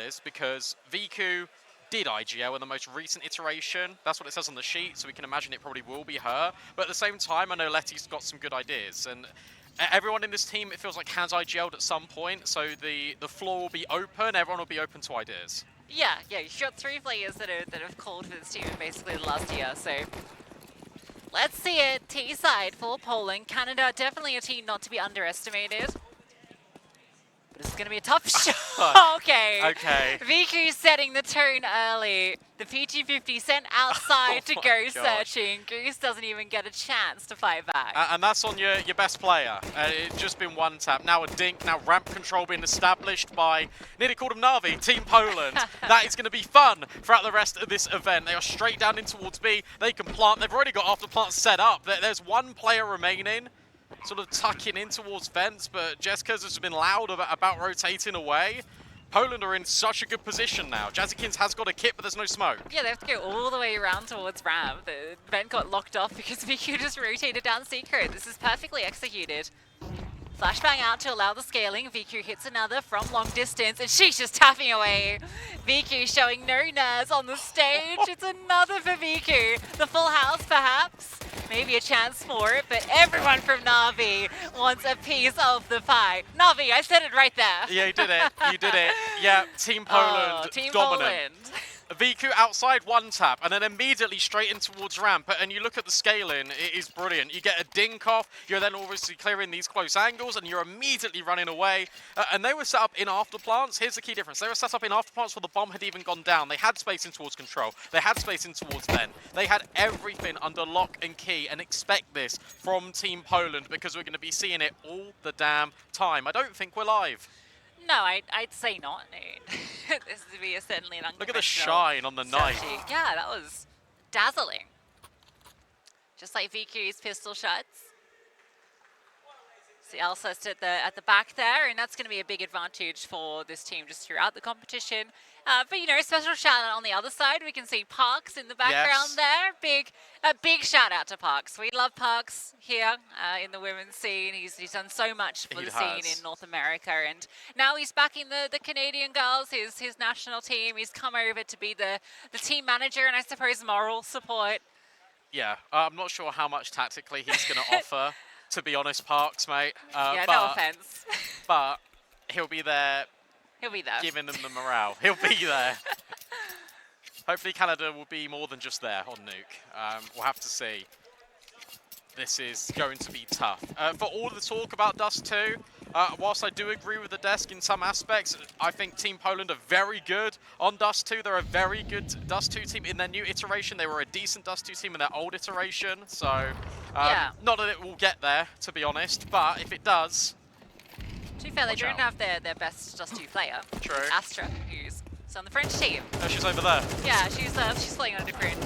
is because VQ did IGL in the most recent iteration. That's what it says on the sheet, so we can imagine it probably will be her. But at the same time, I know Letty's got some good ideas. And everyone in this team, it feels like, has IGL'd at some point, so the floor will be open, everyone will be open to ideas. Yeah, you've got 3 players that have called for this team in basically the last year, so let's see it. T-side for Poland. Canada, definitely a team not to be underestimated. But it's going to be a tough shot. Okay. VQ setting the tone early. The PT50 sent outside to go searching. Goose doesn't even get a chance to fight back. And that's on your best player. It's just been one tap. Now a dink, now ramp control being established by, nearly called him Na'Vi, Team Poland. That is going to be fun throughout the rest of this event. They are straight down in towards B. They can plant. They've already got after plant set up. There's one player remaining, sort of tucking in towards fence, but Jessica's has been loud about rotating away. Poland are in such a good position now. Jazzykins has got a kit, but there's no smoke. Yeah, they have to go all the way around towards ramp. The vent got locked off because VQ just rotated down secret. This is perfectly executed. Flashbang out to allow the scaling. VQ hits another from long distance, and she's just tapping away. VQ showing no nerves on the stage. It's another for VQ. The full house, perhaps. Maybe a chance for it, but everyone from Na'Vi wants a piece of the pie. Na'Vi, I said it right there. Yeah, you did it. You did it. Yeah, Team Poland, Team dominant. Poland. VQ outside one tap and then immediately straight in towards ramp, and you look at the scaling, it is brilliant. You get a dink off, you're then obviously clearing these close angles and you're immediately running away. And they were set up in after plants. Here's the key difference. They were set up in after plants where the bomb had even gone down. They had space in towards control. They had space in towards vent. They had everything under lock and key, and expect this from Team Poland because we're going to be seeing it all the damn time. I don't think we're live. No, I'd say not. This would be certainly an unconventional. Look at the shine on the knife. Yeah, that was dazzling. Just like VQ's pistol shots. See Elsa at the back there, and that's going to be a big advantage for this team just throughout the competition. But, you know, special shout out on the other side. We can see Parks in the background there. A big shout out to Parks. We love Parks here in the women's scene. He's done so much for the scene in North America, and now he's backing the Canadian girls, his national team. He's come over to be the team manager and I suppose moral support. Yeah, I'm not sure how much tactically he's going to offer. To be honest, Parks, mate. Yeah, no offense. But he'll be there. He'll be there. Giving them the morale. He'll be there. Hopefully Canada will be more than just there on Nuke. We'll have to see. This is going to be tough. For all the talk about Dust 2, whilst I do agree with the desk in some aspects, I think Team Poland are very good on Dust 2. They're a very good Dust 2 team in their new iteration. They were a decent Dust 2 team in their old iteration. So, not that it will get there, to be honest, but if it does... To be fair, they don't have their best Dust 2 player. True. Astra, who's on the French team. Oh, she's over there. Yeah, she's playing on a different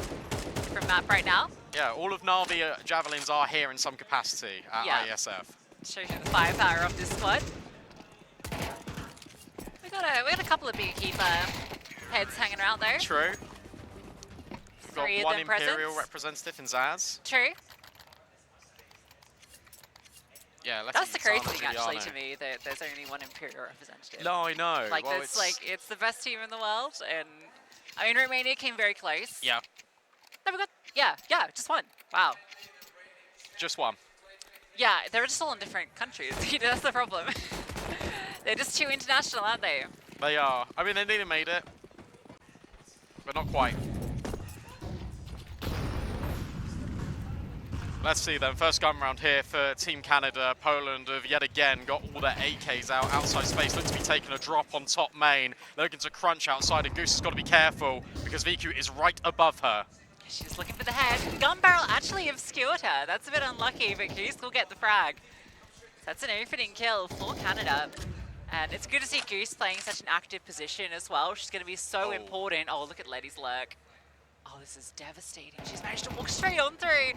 map right now. Yeah, all of Na'Vi Javelins are here in some capacity at IESF. Shows you the firepower of this squad. We got a couple of big keeper heads hanging around there. True. We've got one Imperial presence. representative in Zaz. True. Yeah, that's the crazy thing actually to me, that there's only one Imperial representative. No, I know. Like, well, it's the best team in the world, and I mean Romania came very close. Yeah. No, we got just one. Wow. Just one. Yeah, they're just all in different countries. That's the problem. They're just too international, aren't they? They are. I mean, they nearly made it, but not quite. Let's see then, first gun round here for Team Canada. Poland have yet again got all their AKs out, outside space, look to be taking a drop on top main. They're looking to crunch outside, and Goose has got to be careful because VQ is right above her. She's looking for the head. Gun barrel actually obscured her. That's a bit unlucky, but Goose will get the frag. That's an opening kill for Canada. And it's good to see Goose playing such an active position as well. She's going to be so important. Oh, look at Letty's lurk. Oh, this is devastating. She's managed to walk straight on through.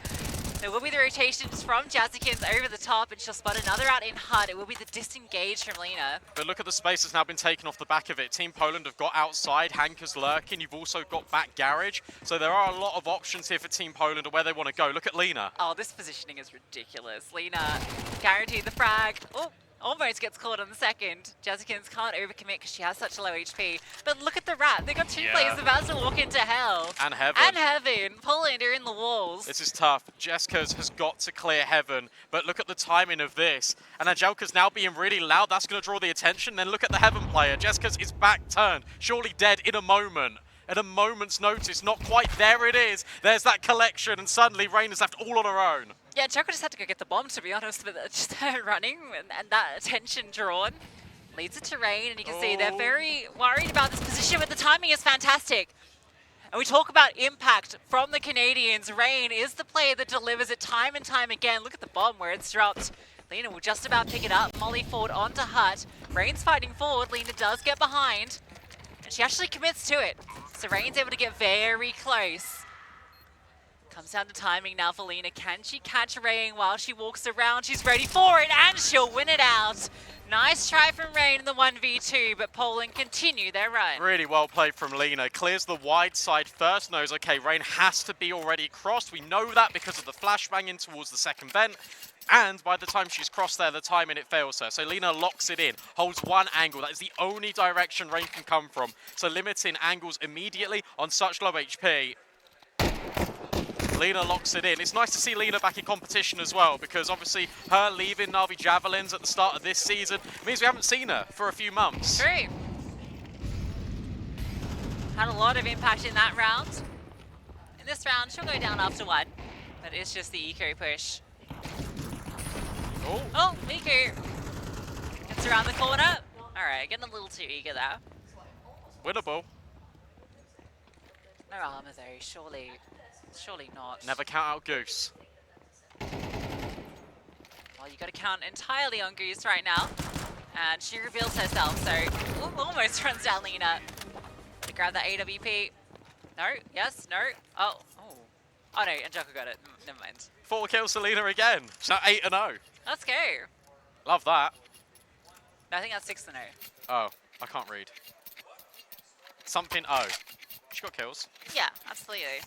There will be the rotations from Jazzykins over the top, and she'll spot another out in HUD. It will be the disengage from Lena. But look at the space that's now been taken off the back of it. Team Poland have got outside, Hanker's lurking. You've also got back garage. So there are a lot of options here for Team Poland of where they want to go. Look at Lena. Oh, this positioning is ridiculous. Lena guaranteed the frag. Oh, Almost gets caught on the second. Jazzykins can't overcommit because she has such low HP. But look at the rat. They got two players about to walk into hell. And Heaven. And Heaven. Poland are in the walls. This is tough. Jessica's has got to clear Heaven, but look at the timing of this. And Angelka's now being really loud. That's going to draw the attention. Then look at the Heaven player. Jessica's is back turned. Surely dead in a moment. At a moment's notice. Not quite. There it is. There's that collection. And suddenly Rain is left all on her own. Yeah, Joker just had to go get the bomb, to be honest, but just her running and that attention drawn leads it to Rain, and you can see they're very worried about this position, but the timing is fantastic. And we talk about impact from the Canadians. Rain is the player that delivers it time and time again. Look at the bomb where it's dropped. Lena will just about pick it up. Molly forward onto Hut. Rain's fighting forward. Lena does get behind, and she actually commits to it. So Rain's able to get very close. Comes down to timing now for Lena. Can she catch Rain while she walks around? She's ready for it, and she'll win it out. Nice try from Rain in the 1v2, but Poland continue their run. Really well played from Lena. Clears the wide side first, knows, okay, Rain has to be already crossed. We know that because of the flashbang in towards the second vent. And by the time she's crossed there, the timing, it fails her. So Lena locks it in, holds one angle. That is the only direction Rain can come from. So limiting angles immediately on such low HP. Lena locks it in. It's nice to see Lena back in competition as well, because obviously her leaving Na'Vi Javelins at the start of this season means we haven't seen her for a few months. True. Had a lot of impact in that round. In this round, she'll go down after one, but it's just the eco push. Oh, Miku gets around the corner. All right, getting a little too eager there. Winnable. No armor though, surely not. Never count out Goose. Well, you got to count entirely on Goose right now. And she reveals herself, so almost runs down Lena. To grab that AWP. No, yes, no. Oh no, Angelica got it. Never mind. 4 kills to Lena again. She's now 8-0. Let's go. Love that. No, I think that's 6-0. Oh, I can't read. Something O. She got kills. Yeah, absolutely.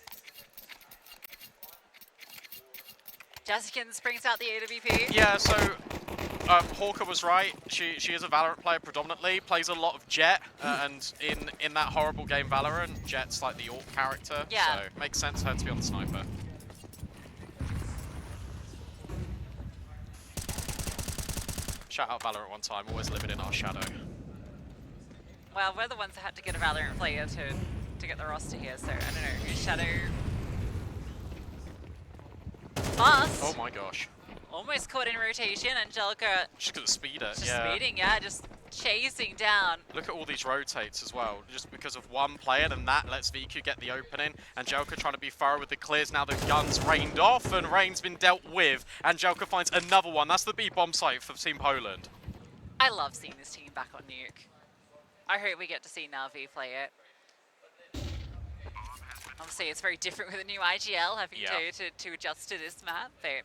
Jazzykins brings out the AWP. Yeah, so Hawker was right. She is a Valorant player predominantly, plays a lot of Jet, and in that horrible game Valorant, Jet's like the AWP character, yeah. So makes sense for her to be on the sniper. Shout out Valorant one time, always living in our shadow. Well, we're the ones that had to get a Valorant player to get the roster here, so I don't know who's shadow. Fast. Oh my gosh. Almost caught in rotation. Angelica. She's got the speeder, just yeah. speeding, yeah, just chasing down. Look at all these rotates as well, just because of one player, and that lets VQ get the opening. Angelica trying to be thorough with the clears. Now the gun's rained off, and Rain's been dealt with. Angelica finds another one. That's the B bomb site for Team Poland. I love seeing this team back on Nuke. I hope we get to see Na'Vi play it. Obviously, it's very different with a new IGL, having to adjust to this map, but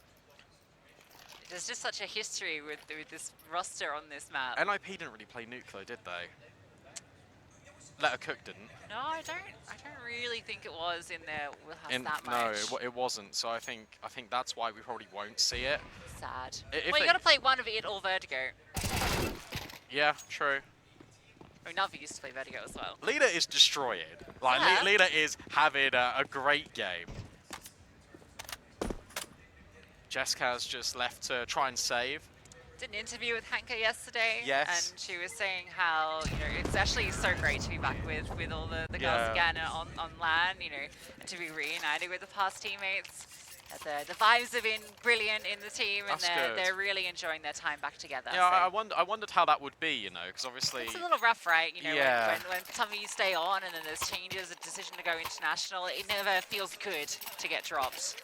there's just such a history with this roster on this map. NIP didn't really play Nuke though, did they? Let Her Cook didn't. No, I don't really think it was in their wheelhouse that much. No, it wasn't. So I think that's why we probably won't see it. Sad. If well, you got to play one of it or Vertigo. Yeah, true. I mean, Na'Vi used to play Vertigo as well. Lena is destroying. Like, yeah. Lena is having a great game. Jessica's just left to try and save. Did an interview with Hanka yesterday. Yes. And she was saying how, it's actually so great to be back with all the girls again on LAN, and to be reunited with the past teammates. The vibes have been brilliant in the team, and they're really enjoying their time back together. Yeah, so. I wondered how that would be, because obviously it's a little rough, right? When some of you stay on, and then there's changes, a decision to go international. It never feels good to get dropped.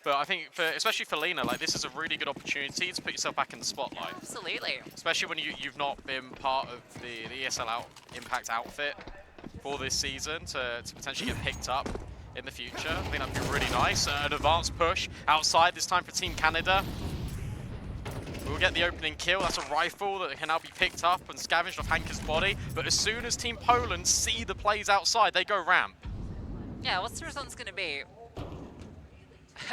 But I think, especially for Lena, like this is a really good opportunity to put yourself back in the spotlight. Absolutely. Especially when you've not been part of the ESL Impact outfit for this season to potentially get picked up in the future. I think that'd be really nice. An advanced push outside, this time for Team Canada. We'll get the opening kill. That's a rifle that can now be picked up and scavenged off Hanka's body. But as soon as Team Poland see the plays outside, they go ramp. Yeah, what's the response going to be?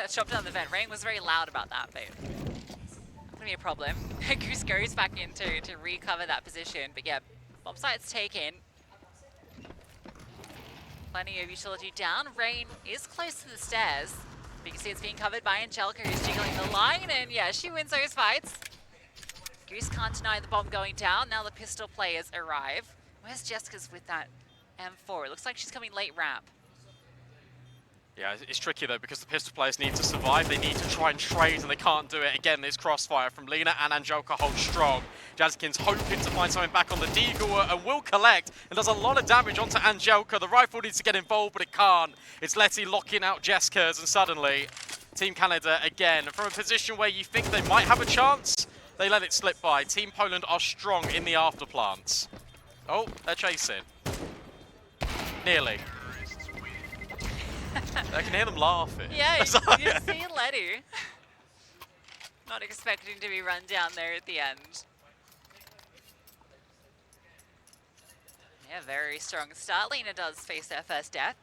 Chop down the vent. Rain was very loud about that, but I'm going to going to be a problem. Goose goes back in to recover that position. But yeah, bomb site's taken. Plenty of utility down. Rain is close to the stairs. But you can see it's being covered by Angelica, who's jiggling the line. And yeah, she wins those fights. Goose can't deny the bomb going down. Now the pistol players arrive. Where's Jessica's with that M4? It looks like she's coming late ramp. Yeah, it's tricky though because the pistol players need to survive. They need to try and trade and they can't do it. Again, this crossfire from Lina and Angelica holds strong. Jazzikin's hoping to find something back on the Deagle and will collect and does a lot of damage onto Angelica. The rifle needs to get involved, but it can't. It's Letty locking out Jessica's and suddenly Team Canada again from a position where you think they might have a chance. They let it slip by. Team Poland are strong in the afterplants. Oh, they're chasing. Nearly. I can hear them laughing. Yeah, you see Letty. Not expecting to be run down there at the end. Yeah, very strong start. Lina does face their first death.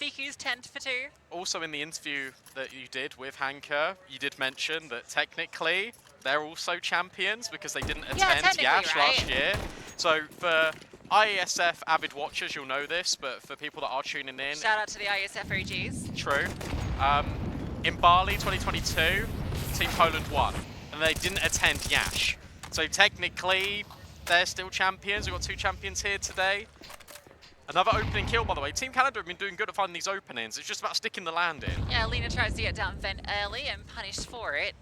VQ's 10 for 2. Also in the interview that you did with Hanker, you did mention that technically they're also champions because they didn't attend Yash last year. So for IESF avid watchers, you'll know this, but for people that are tuning in... Shout out to the IESF OGs. True. In Bali 2022, Team Poland won, and they didn't attend Yash. So technically, they're still champions. We've got 2 champions here today. Another opening kill, by the way. Team Canada have been doing good at finding these openings. It's just about sticking the landing. Yeah, Lina tries to get down vent early and punished for it.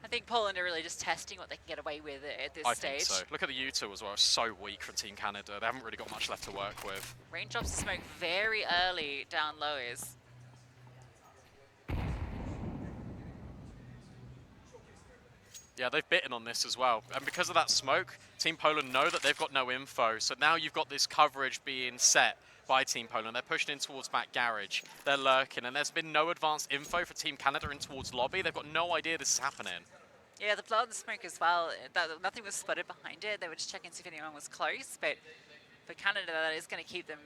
I think Poland are really just testing what they can get away with at this stage. I think so. Look at the U2 as well. It's so weak from Team Canada. They haven't really got much left to work with. Rain drops the smoke very early down lows. Yeah, they've bitten on this as well. And because of that smoke, Team Poland know that they've got no info. So now you've got this coverage being set by Team Poland. They're pushing in towards back garage. They're lurking, and there's been no advanced info for Team Canada in towards lobby. They've got no idea this is happening. Yeah, the blood and the smoke as well. Nothing was spotted behind it. They were just checking to see if anyone was close. But for Canada, that is going to keep them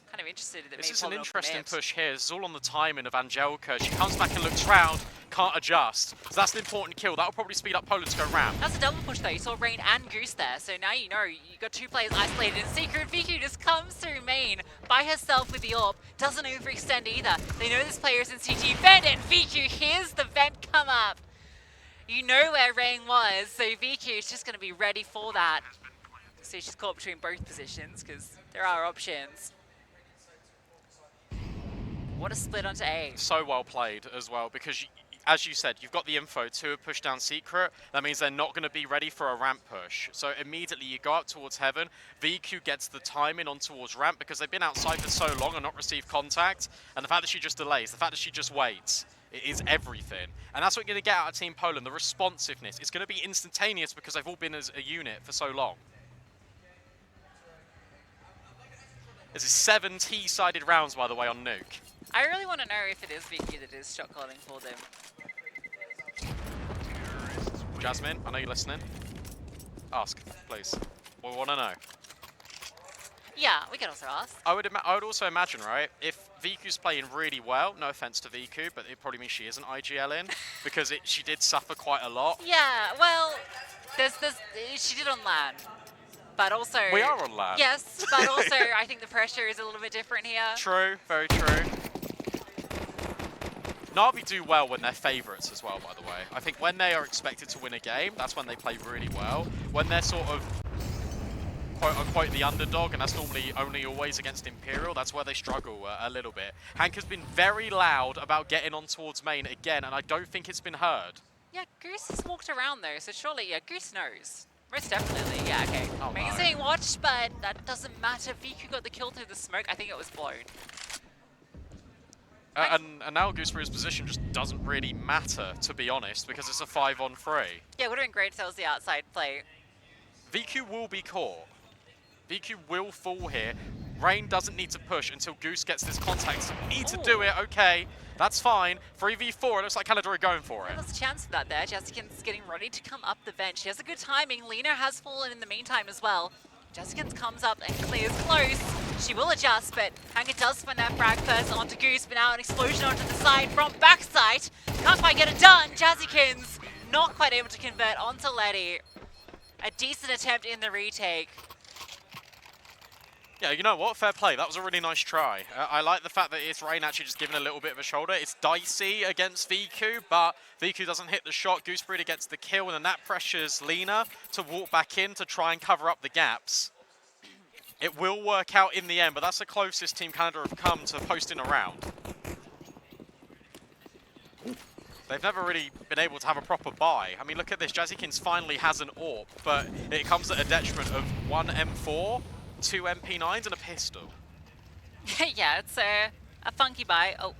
kind of interested. That this is an interesting push here. This is all on the timing of Angelica. She comes back and looks round, can't adjust. So that's an important kill. That'll probably speed up Poland to go round. That's a double push though. You saw Rain and Goose there. So now you know you got 2 players isolated in secret. VQ just comes through main by herself with the AWP. Doesn't overextend either. They know this player is in CT vent, and VQ hears the vent come up. You know where Rain was, so VQ is just going to be ready for that. So she's caught between both positions because there are options. What a split onto A. So well played as well, because as you said, you've got the info to push down secret. That means they're not going to be ready for a ramp push. So immediately you go up towards heaven. VQ gets the timing on towards ramp because they've been outside for so long and not received contact. And the fact that she just delays, the fact that she just waits, it is everything. And that's what you're going to get out of Team Poland, the responsiveness. It's going to be instantaneous because they've all been as a unit for so long. This is 7 T-sided rounds, by the way, on Nuke. I really want to know if it is VQ that is shot calling for them. Jasmine, I know you're listening. Ask, please. We want to know. Yeah, we can also ask. I would also imagine, right, if VQ's playing really well, no offense to VQ, but it probably means she isn't IGL in, because she did suffer quite a lot. Yeah, well, she did on LAN. But also... We are on LAN. Yes, but also I think the pressure is a little bit different here. True, very true. Na'Vi do well when they're favourites as well, by the way. I think when they are expected to win a game, that's when they play really well. When they're sort of quote-unquote the underdog, and that's normally only always against Imperial, that's where they struggle a little bit. Hank has been very loud about getting on towards main again, and I don't think it's been heard. Yeah, Goose has walked around though, so surely, yeah, Goose knows. Most definitely, yeah, okay. Oh, Main's being watched, but that doesn't matter. VQ got the kill through the smoke. I think it was blown. And now Goose for his position just doesn't really matter, to be honest, because it's a 5-on-3. Yeah, it would have been great if that was the outside play. VQ will be caught. VQ will fall here. Rain doesn't need to push until Goose gets this contact. So need to do it, okay. That's fine. 3v4, it looks like Canada are going for it. There's a chance for that there. Jessica's getting ready to come up the bench. She has a good timing. Lina has fallen in the meantime as well. Jessica comes up and clears close. She will adjust, but Hanka does find that frag first onto Goose, but now an explosion onto the side from backside. Can't quite get it done. Jazzykins not quite able to convert onto Letty. A decent attempt in the retake. Yeah, you know what? Fair play. That was a really nice try. I like the fact that it's Rain actually just giving a little bit of a shoulder. It's dicey against VQ, but VQ doesn't hit the shot. Gooseberry gets the kill, and then that pressures Lena to walk back in to try and cover up the gaps. It will work out in the end, but that's the closest Team Canada have come to posting a round. They've never really been able to have a proper buy. I mean, look at this. Jazzykins finally has an AWP, but it comes at a detriment of 1 M4, 2 MP9s, and a pistol. Yeah, it's a funky buy. Oh.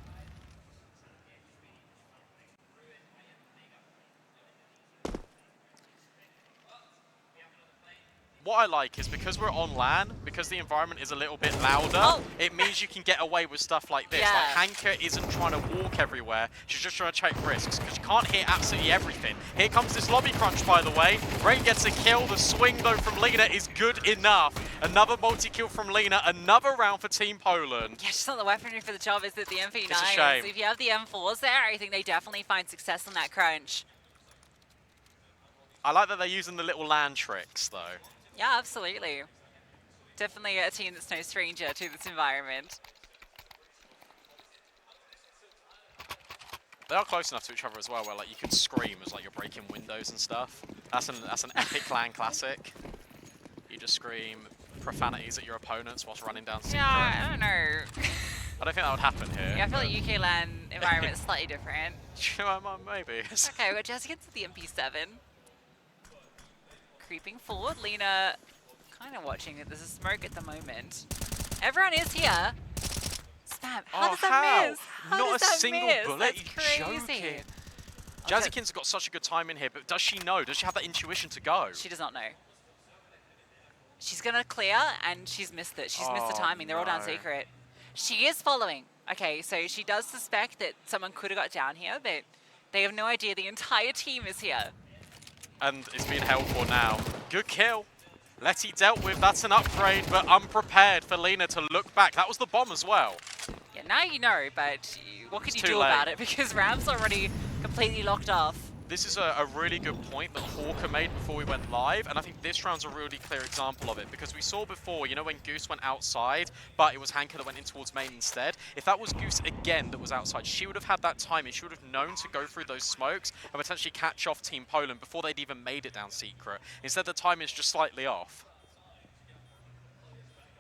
What I like is because we're on LAN, because the environment is a little bit louder, it means you can get away with stuff like this. Yeah. Like Hanka isn't trying to walk everywhere, she's just trying to take risks, because you can't hit absolutely everything. Here comes this lobby crunch, by the way. Rain gets a kill, the swing though from Lena is good enough. Another multi-kill from Lena, another round for Team Poland. Yeah, just not the weaponry for the job, is it? The MP9s. It's a shame. If you have the M4s there, I think they definitely find success on that crunch. I like that they're using the little LAN tricks, though. Yeah, absolutely. Definitely a team that's no stranger to this environment. They are close enough to each other as well, where like you can scream as like you're breaking windows and stuff. That's an epic LAN classic. You just scream profanities at your opponents whilst running down secret. Yeah, I don't know. I don't think that would happen here. Yeah, I feel like UK LAN environment is slightly different. Maybe. Okay, we're just against the MP7. Creeping forward, Lena kind of watching it. There's a smoke at the moment. Everyone is here. Spam. How does that miss? How Not does a that single miss? bullet? That's You crazy. joking? Okay. Jazzykins has got such a good time in here, but does she know? Does she have that intuition to go? She does not know. She's gonna clear, and she's missed it. She's missed the timing. They're all down no. secret. She is following. Okay, so she does suspect that someone could have got down here, but they have no idea the entire team is here. And it's being held for now. Good kill. Letty dealt with. That's an upgrade, but unprepared for Lena to look back. That was the bomb as well. Yeah, now you know, but what can It's you too do late. about it? Because Ram's already completely locked off. This is a really good point that Hawker made before we went live, and I think this round's a really clear example of it, because we saw before, you know, when Goose went outside, but it was Hanka that went in towards main instead. If that was Goose again that was outside, she would have had that timing. She would have known to go through those smokes and potentially catch off Team Poland before they'd even made it down secret. Instead, the timing's just slightly off.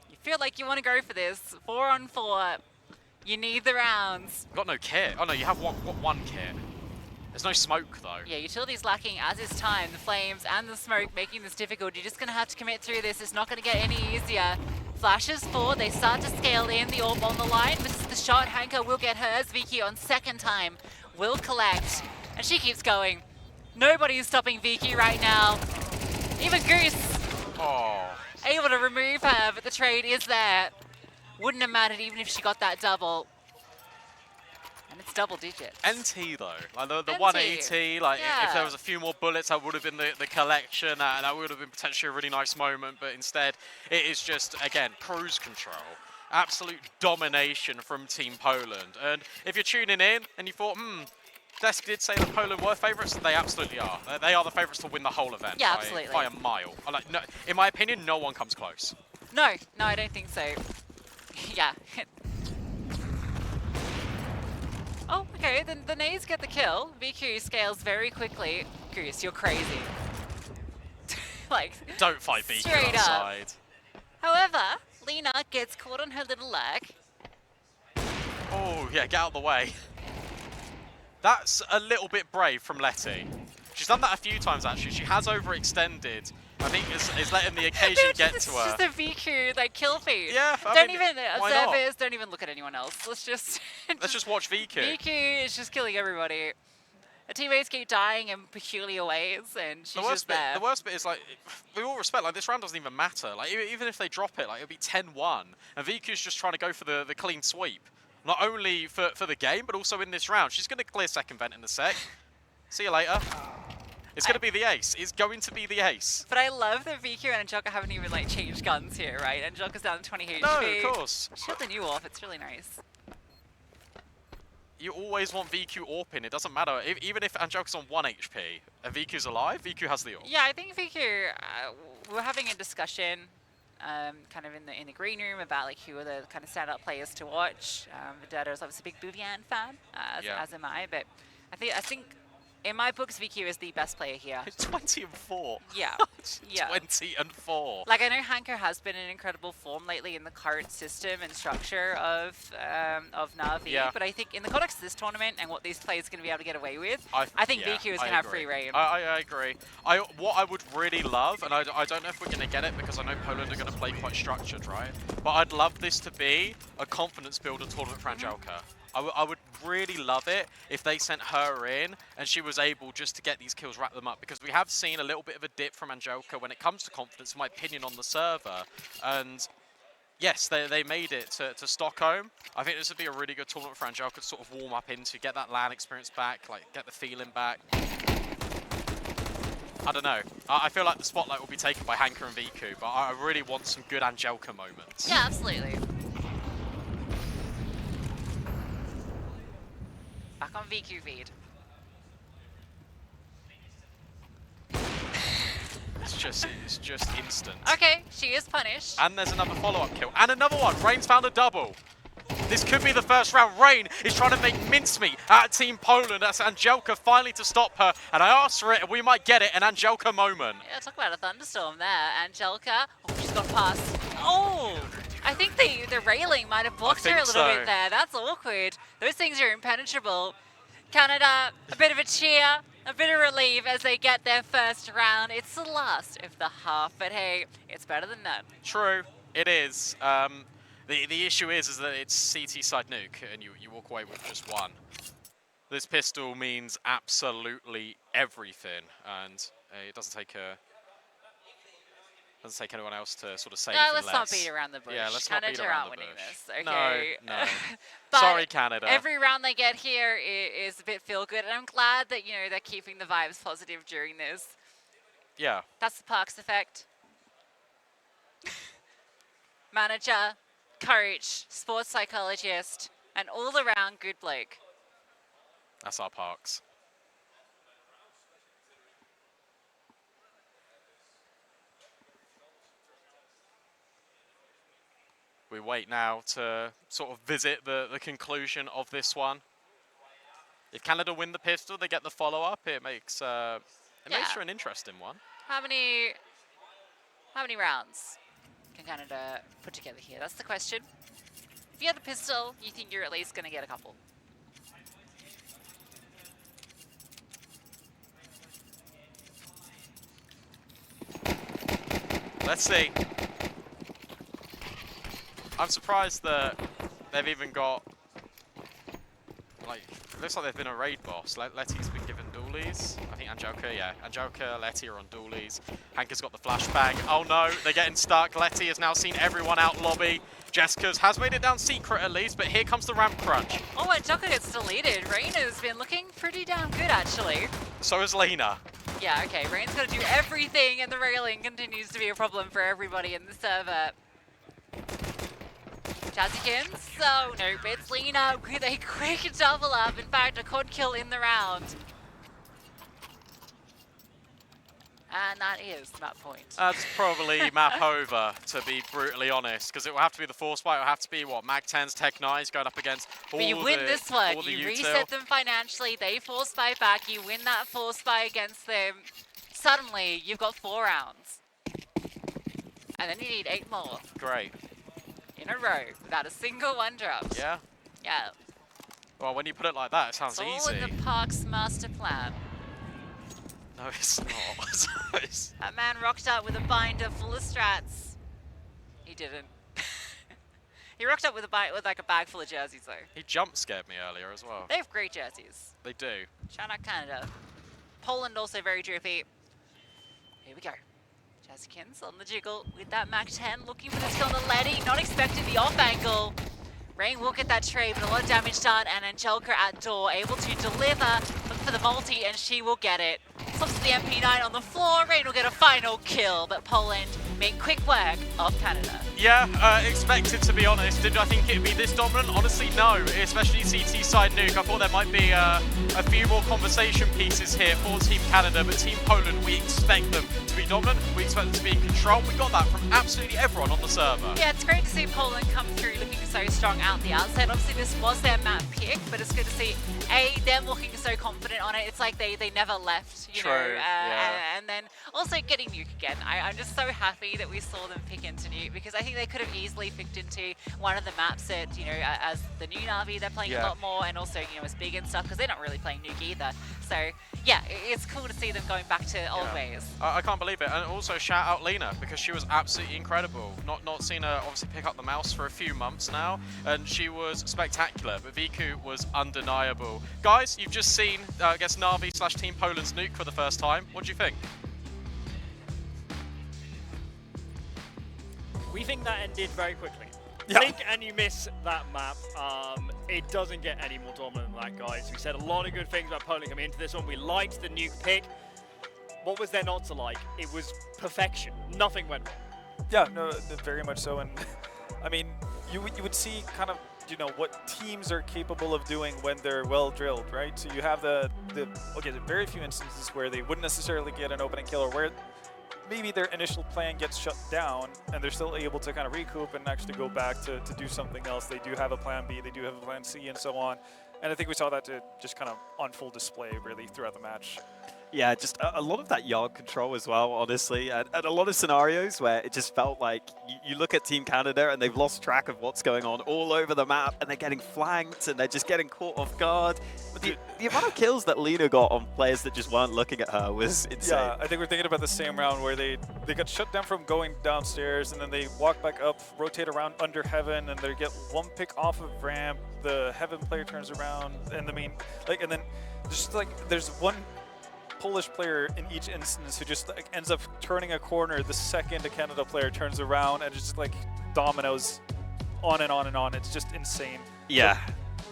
You feel like you want to go for this. 4 on 4. You need the rounds. Got no kit. Oh no, you have one kit. There's no smoke though. Yeah, utility's lacking, as is time. The flames and the smoke making this difficult. You're just going to have to commit through this. It's not going to get any easier. Flashes forward. They start to scale in. The AWP on the line. Misses the shot. Hanka will get hers. Vicky on second time will collect. And she keeps going. Nobody is stopping Vicky right now. Even Goose Oh. able to remove her, but the trade is there. Wouldn't have mattered even if she got that double. And it's double digits. NT though, like the NT. 180, like if Yeah. there was a few more bullets, that would have been the collection, and that would have been potentially a really nice moment, but instead it is just, again, cruise control. Absolute domination from Team Poland. And if you're tuning in and you thought, Desk did say that Poland were favourites, they absolutely are. They are the favourites to win the whole event Yeah, absolutely. by a mile. Like, no, in my opinion, no one comes close. No, I don't think so. Yeah. Oh, okay, then the nades get the kill. VQ scales very quickly. Goose, you're crazy. Like, Don't fight VQ straight up. outside. However, Lena gets caught on her little leg. Oh, yeah, get out of the way. That's a little bit brave from Letty. She's done that a few times, actually. She has overextended. I think is letting the occasion get It's to her. just a VQ, like, kill feed. Yeah, I Don't mean, even, why not? observers, don't even look at anyone else. Let's just... Let's just watch VQ. VQ is just killing everybody. Her teammates keep dying in peculiar ways, and she's just there. The worst bit is, like, with all respect, like, this round doesn't even matter. Like, even if they drop it, like, it'll be 10-1, and VQ's just trying to go for the clean sweep. Not only for the game, but also in this round. She's going to clear second vent in a sec. See you later. It's going to be the ace. It's going to be the ace. But I love that VQ and Angelica haven't even like changed guns here, right? Angelica's down to 20 HP. No, of course. Shut the new off. It's really nice. You always want VQ AWP in. It doesn't matter. Even if Angelica's on 1 HP and VQ's alive, VQ has the AWP. Yeah, I think VQ. We're having a discussion, kind of in the green room about like who are the kind of standout players to watch. Vedetta is obviously a big Bouvian fan, as am I. But I think in my books, VQ is the best player here. 20-4. Yeah. Yeah. 20-4. Like, I know Hanker has been in incredible form lately in the current system and structure of Na'Vi, but I think in the context of this tournament and what these players are going to be able to get away with, I think VQ is going to have free reign. I agree. What I would really love, and I don't know if we're going to get it because I know Poland are going to play quite structured, right? But I'd love this to be a confidence builder tournament for Angelica. I would really love it if they sent her in and she was able just to get these kills, wrap them up, because we have seen a little bit of a dip from Angelica when it comes to confidence, in my opinion, on the server. And yes, they made it to Stockholm. I think this would be a really good tournament for Angelica to sort of warm up into, get that LAN experience back, like get the feeling back. I don't know. I feel like the spotlight will be taken by Hanker and Viku, but I really want some good Angelica moments. Yeah, absolutely. Back on VQ feed. It's just instant. Okay, she is punished. And there's another follow-up kill. And another one. Rain's found a double. This could be the first round. Rain is trying to make mincemeat out of Team Poland. That's Angelica finally to stop her. And I asked for it, and we might get it. An Angelica moment. Yeah, talk about a thunderstorm there. Angelica. Oh, she's got past. Oh! I think the railing might have blocked her a little bit there. That's awkward. Those things are impenetrable. Canada, a bit of a cheer, a bit of relief as they get their first round. It's the last of the half, but hey, it's better than none. True, it is. The issue is that it's CT side nuke, and you walk away with just one. This pistol means absolutely everything, and it doesn't take anyone else to sort of say anything let's less. not beat around the bush. Yeah, let's not beat around the winning bush. this. Okay. No. But sorry, Canada. Every round they get here is a bit feel good, and I'm glad that they're keeping the vibes positive during this. Yeah. That's the Parks effect. Manager, coach, sports psychologist, and all around good bloke. That's our Parks. We wait now to sort of visit the conclusion of this one. If Canada win the pistol, they get the follow-up. It makes makes for an interesting one. How many rounds can Canada put together here? That's the question. If you have the pistol, you think you're at least going to get a couple. Let's see. I'm surprised that they've even got, like, looks like they've been a raid boss. Letty's been given dualies. I think Angelica, Letty are on dualies. Hanker's got the flashbang. Oh no, they're getting stuck. Letty has now seen everyone out lobby. Jessica's has made it down secret at least, but here comes the ramp crunch. Oh, Angelica gets deleted. Rain has been looking pretty damn good, actually. So is Lena. Yeah, okay, Rain's got to do everything, and the railing continues to be a problem for everybody in the server. Jazzykins, so nope, it's Lena with a quick double up. In fact, a quad kill in the round. And that is map point. That's probably map over, to be brutally honest, because it will have to be the force fight. It will have to be, what, Mag 10s, Tech 9s going up against all but you win this one. all the You util. reset them financially. They force fight back. You win that force fight against them. Suddenly, you've got 4 rounds. And then you need 8 more. Great. In a row, without a single one dropped. Yeah? Yeah. Well, when you put it like that, it sounds It's all easy. in the Parks master plan. No, it's not. That man rocked up with a binder full of strats. He didn't. He rocked up with like a bag full of jerseys though. He jump scared me earlier as well. They have great jerseys. They do. Shout out Canada. Poland also very drippy. Here we go. Jazzykins on the jiggle with that Mac 10, looking for the skill on the Letty, not expecting the off angle. Rain will get that trade, but a lot of damage done, and Angelica at door, able to deliver, look for the multi, and she will get it. Swaps to the MP9 on the floor. Rain will get a final kill, but Poland make quick work of Canada. Yeah, expected to be honest. Did I think it'd be this dominant? Honestly, no. Especially CT side Nuke. I thought there might be a few more conversation pieces here for Team Canada, but Team Poland, we expect them to be dominant. We expect them to be in control. We got that from absolutely everyone on the server. Yeah, it's great to see Poland come through looking so strong out the outset. Obviously, this was their map pick, but it's good to see them looking so confident on it. It's like they never left, you know. Yeah. And then also getting Nuke again. I'm just so happy that we saw them pick into Nuke, because I think they could have easily picked into one of the maps that, you know, as the new Na'Vi, they're playing a lot more, and also, you know, as big and stuff, because they're not really playing Nuke either. So yeah, it's cool to see them going back to old ways. I can't believe it. And also shout out Lena, because she was absolutely incredible. Not seen her obviously pick up the mouse for a few months now, and she was spectacular, but Viku was undeniable. Guys, you've just seen, I guess, Na'Vi / Team Poland's Nuke for the first time. What do you think? We think that ended very quickly. Yeah. Blink and you miss that map. It doesn't get any more dominant than that, guys. We said a lot of good things about Poland coming into this one. We liked the Nuke pick. What was there not to like? It was perfection. Nothing went wrong. Yeah, no, very much so. And I mean, you would see kind of, you know, what teams are capable of doing when they're well drilled, right? So you have the very few instances where they wouldn't necessarily get an opening kill, or where maybe their initial plan gets shut down and they're still able to kind of recoup and actually go back to do something else. They do have a plan B, they do have a plan C, and so on. And I think we saw that to just kind of on full display really throughout the match. Yeah, just a lot of that yard control as well, honestly, and a lot of scenarios where it just felt like you look at Team Canada and they've lost track of what's going on all over the map, and they're getting flanked and they're just getting caught off guard. But the amount of kills that Lena got on players that just weren't looking at her was insane. Yeah, I think we're thinking about the same round where they got shut down from going downstairs, and then they walk back up, rotate around under Heaven, and they get one pick off of ramp. The Heaven player turns around, and the main, and then just like there's one Polish player in each instance who just like ends up turning a corner the second a Canada player turns around, and it's just like dominoes on and on and on. It's just insane. Yeah.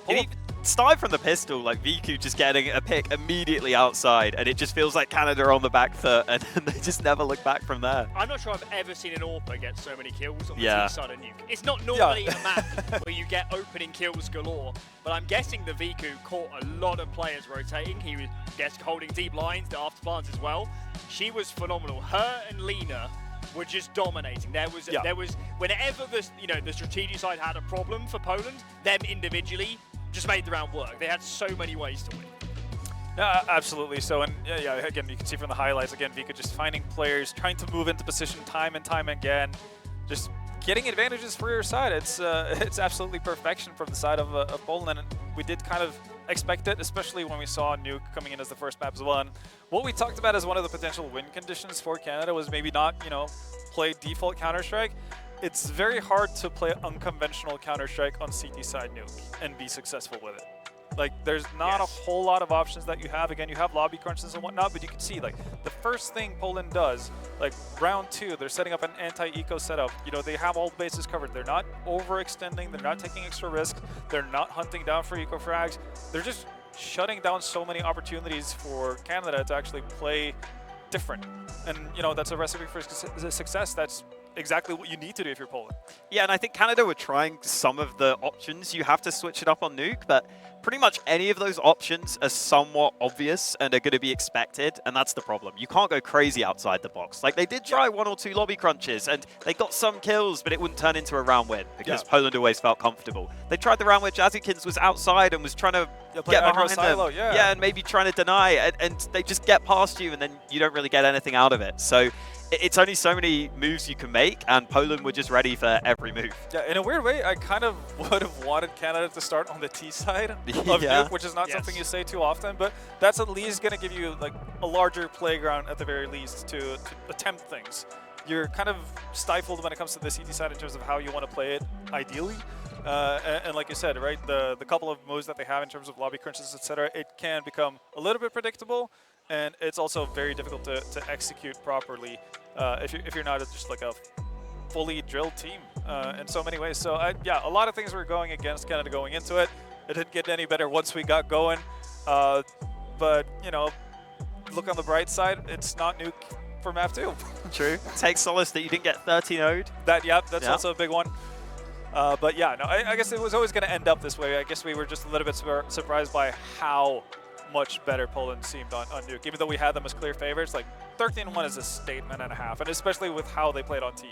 It started from the pistol, like Viku just getting a pick immediately outside, and it just feels like Canada are on the back foot, and they just never look back from there. I'm not sure I've ever seen an AWPer get so many kills on the Yeah. T side of Nuke. It's not normally a map where you get opening kills galore, but I'm guessing the Viku caught a lot of players rotating. He was holding deep lines, the after plants as well. She was phenomenal. Her and Lena were just dominating. There was whenever the strategic side had a problem for Poland, them individually just made the round work. They had so many ways to win. Yeah, absolutely. So, and yeah, again, you can see from the highlights, again, Vika just finding players, trying to move into position time and time again, just getting advantages for your side. It's absolutely perfection from the side of Poland, and we did kind of expect it, especially when we saw Nuke coming in as the first map as well. And what we talked about as one of the potential win conditions for Canada was maybe not, play default Counter-Strike. It's very hard to play unconventional Counter-Strike on CT side Nuke and be successful with it. Like, there's not a whole lot of options that you have. Again, you have lobby crunches and whatnot, but you can see, like, the first thing Poland does, like, round 2, they're setting up an anti-eco setup. They have all the bases covered. They're not overextending. They're not taking extra risks. They're not hunting down for eco frags. They're just shutting down so many opportunities for Canada to actually play different. And, that's a recipe for success. That's exactly what you need to do if you're Poland. Yeah, and I think Canada were trying some of the options. You have to switch it up on Nuke, but pretty much any of those options are somewhat obvious and are going to be expected, and that's the problem. You can't go crazy outside the box. Like, they did try 1 or 2 lobby crunches, and they got some kills, but it wouldn't turn into a round win because Poland always felt comfortable. They tried the round where Jazzykins was outside and was trying to get behind silo, them. Yeah, and maybe trying to deny, and they just get past you, and then you don't really get anything out of it. So it's only so many moves you can make, and Poland were just ready for every move. Yeah, in a weird way, I kind of would have wanted Canada to start on the T side of Nuke, which is not something you say too often, but that's at least going to give you like a larger playground at the very least to attempt things. You're kind of stifled when it comes to the CT side in terms of how you want to play it, ideally. And like you said, right, the couple of moves that they have in terms of lobby crunches, etc., it can become a little bit predictable, and it's also very difficult to execute properly if you're not just like a fully drilled team in so many ways. So yeah, a lot of things were going against Canada going into it. It didn't get any better once we got going, but look on the bright side, it's not Nuke for map 2. True. Take solace that you didn't get 13-0'd. That's also a big one. But yeah, no, I guess it was always going to end up this way. I guess we were just a little bit surprised by how much better Poland seemed on Nuke. Even though we had them as clear favorites, like 13-1 is a statement and a half, and especially with how they played on T.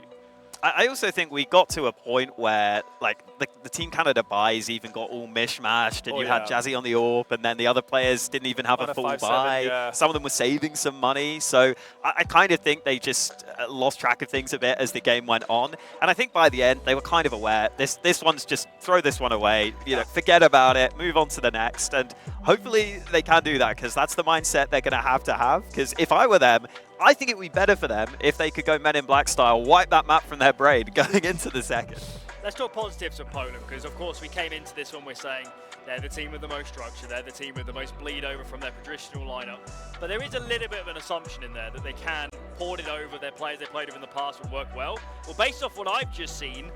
I also think we got to a point where like the Team Canada buys even got all mishmashed, and you had Jazzy on the AWP, and then the other players didn't even have a full buy. Yeah. Some of them were saving some money, so I kind of think they just lost track of things a bit as the game went on. And I think by the end they were kind of aware this one's just throw this one away, you know, forget about it, move on to the next, and hopefully they can do that because that's the mindset they're going to have. Because if I were them, I think it would be better for them if they could go Men in Black style, wipe that map from their brain going into the second. Let's talk positives of Poland, because of course we came into this one, we're saying they're the team with the most structure, they're the team with the most bleed over from their traditional lineup. But there is a little bit of an assumption in there that they can port it over, their players they played with in the past would work well. Well, based off what I've just seen,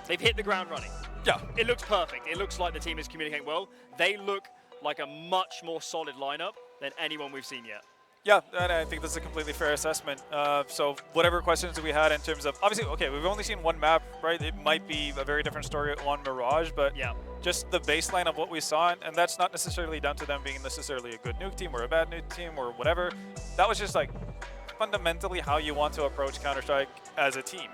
they've hit the ground running. Yeah. It looks perfect. It looks like the team is communicating well. They look like a much more solid lineup than anyone we've seen yet. Yeah, and I think that's a completely fair assessment. So whatever questions we had in terms of, obviously, okay, we've only seen one map, right? It might be a very different story on Mirage, but yeah, just the baseline of what we saw, and that's not necessarily down to them being necessarily a good Nuke team or a bad Nuke team or whatever. That was just like fundamentally how you want to approach Counter-Strike as a team.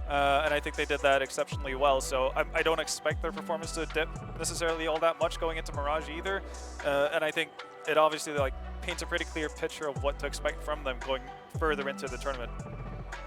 And I think they did that exceptionally well, so I don't expect their performance to dip necessarily all that much going into Mirage either. And I think it obviously like paints a pretty clear picture of what to expect from them going further into the tournament.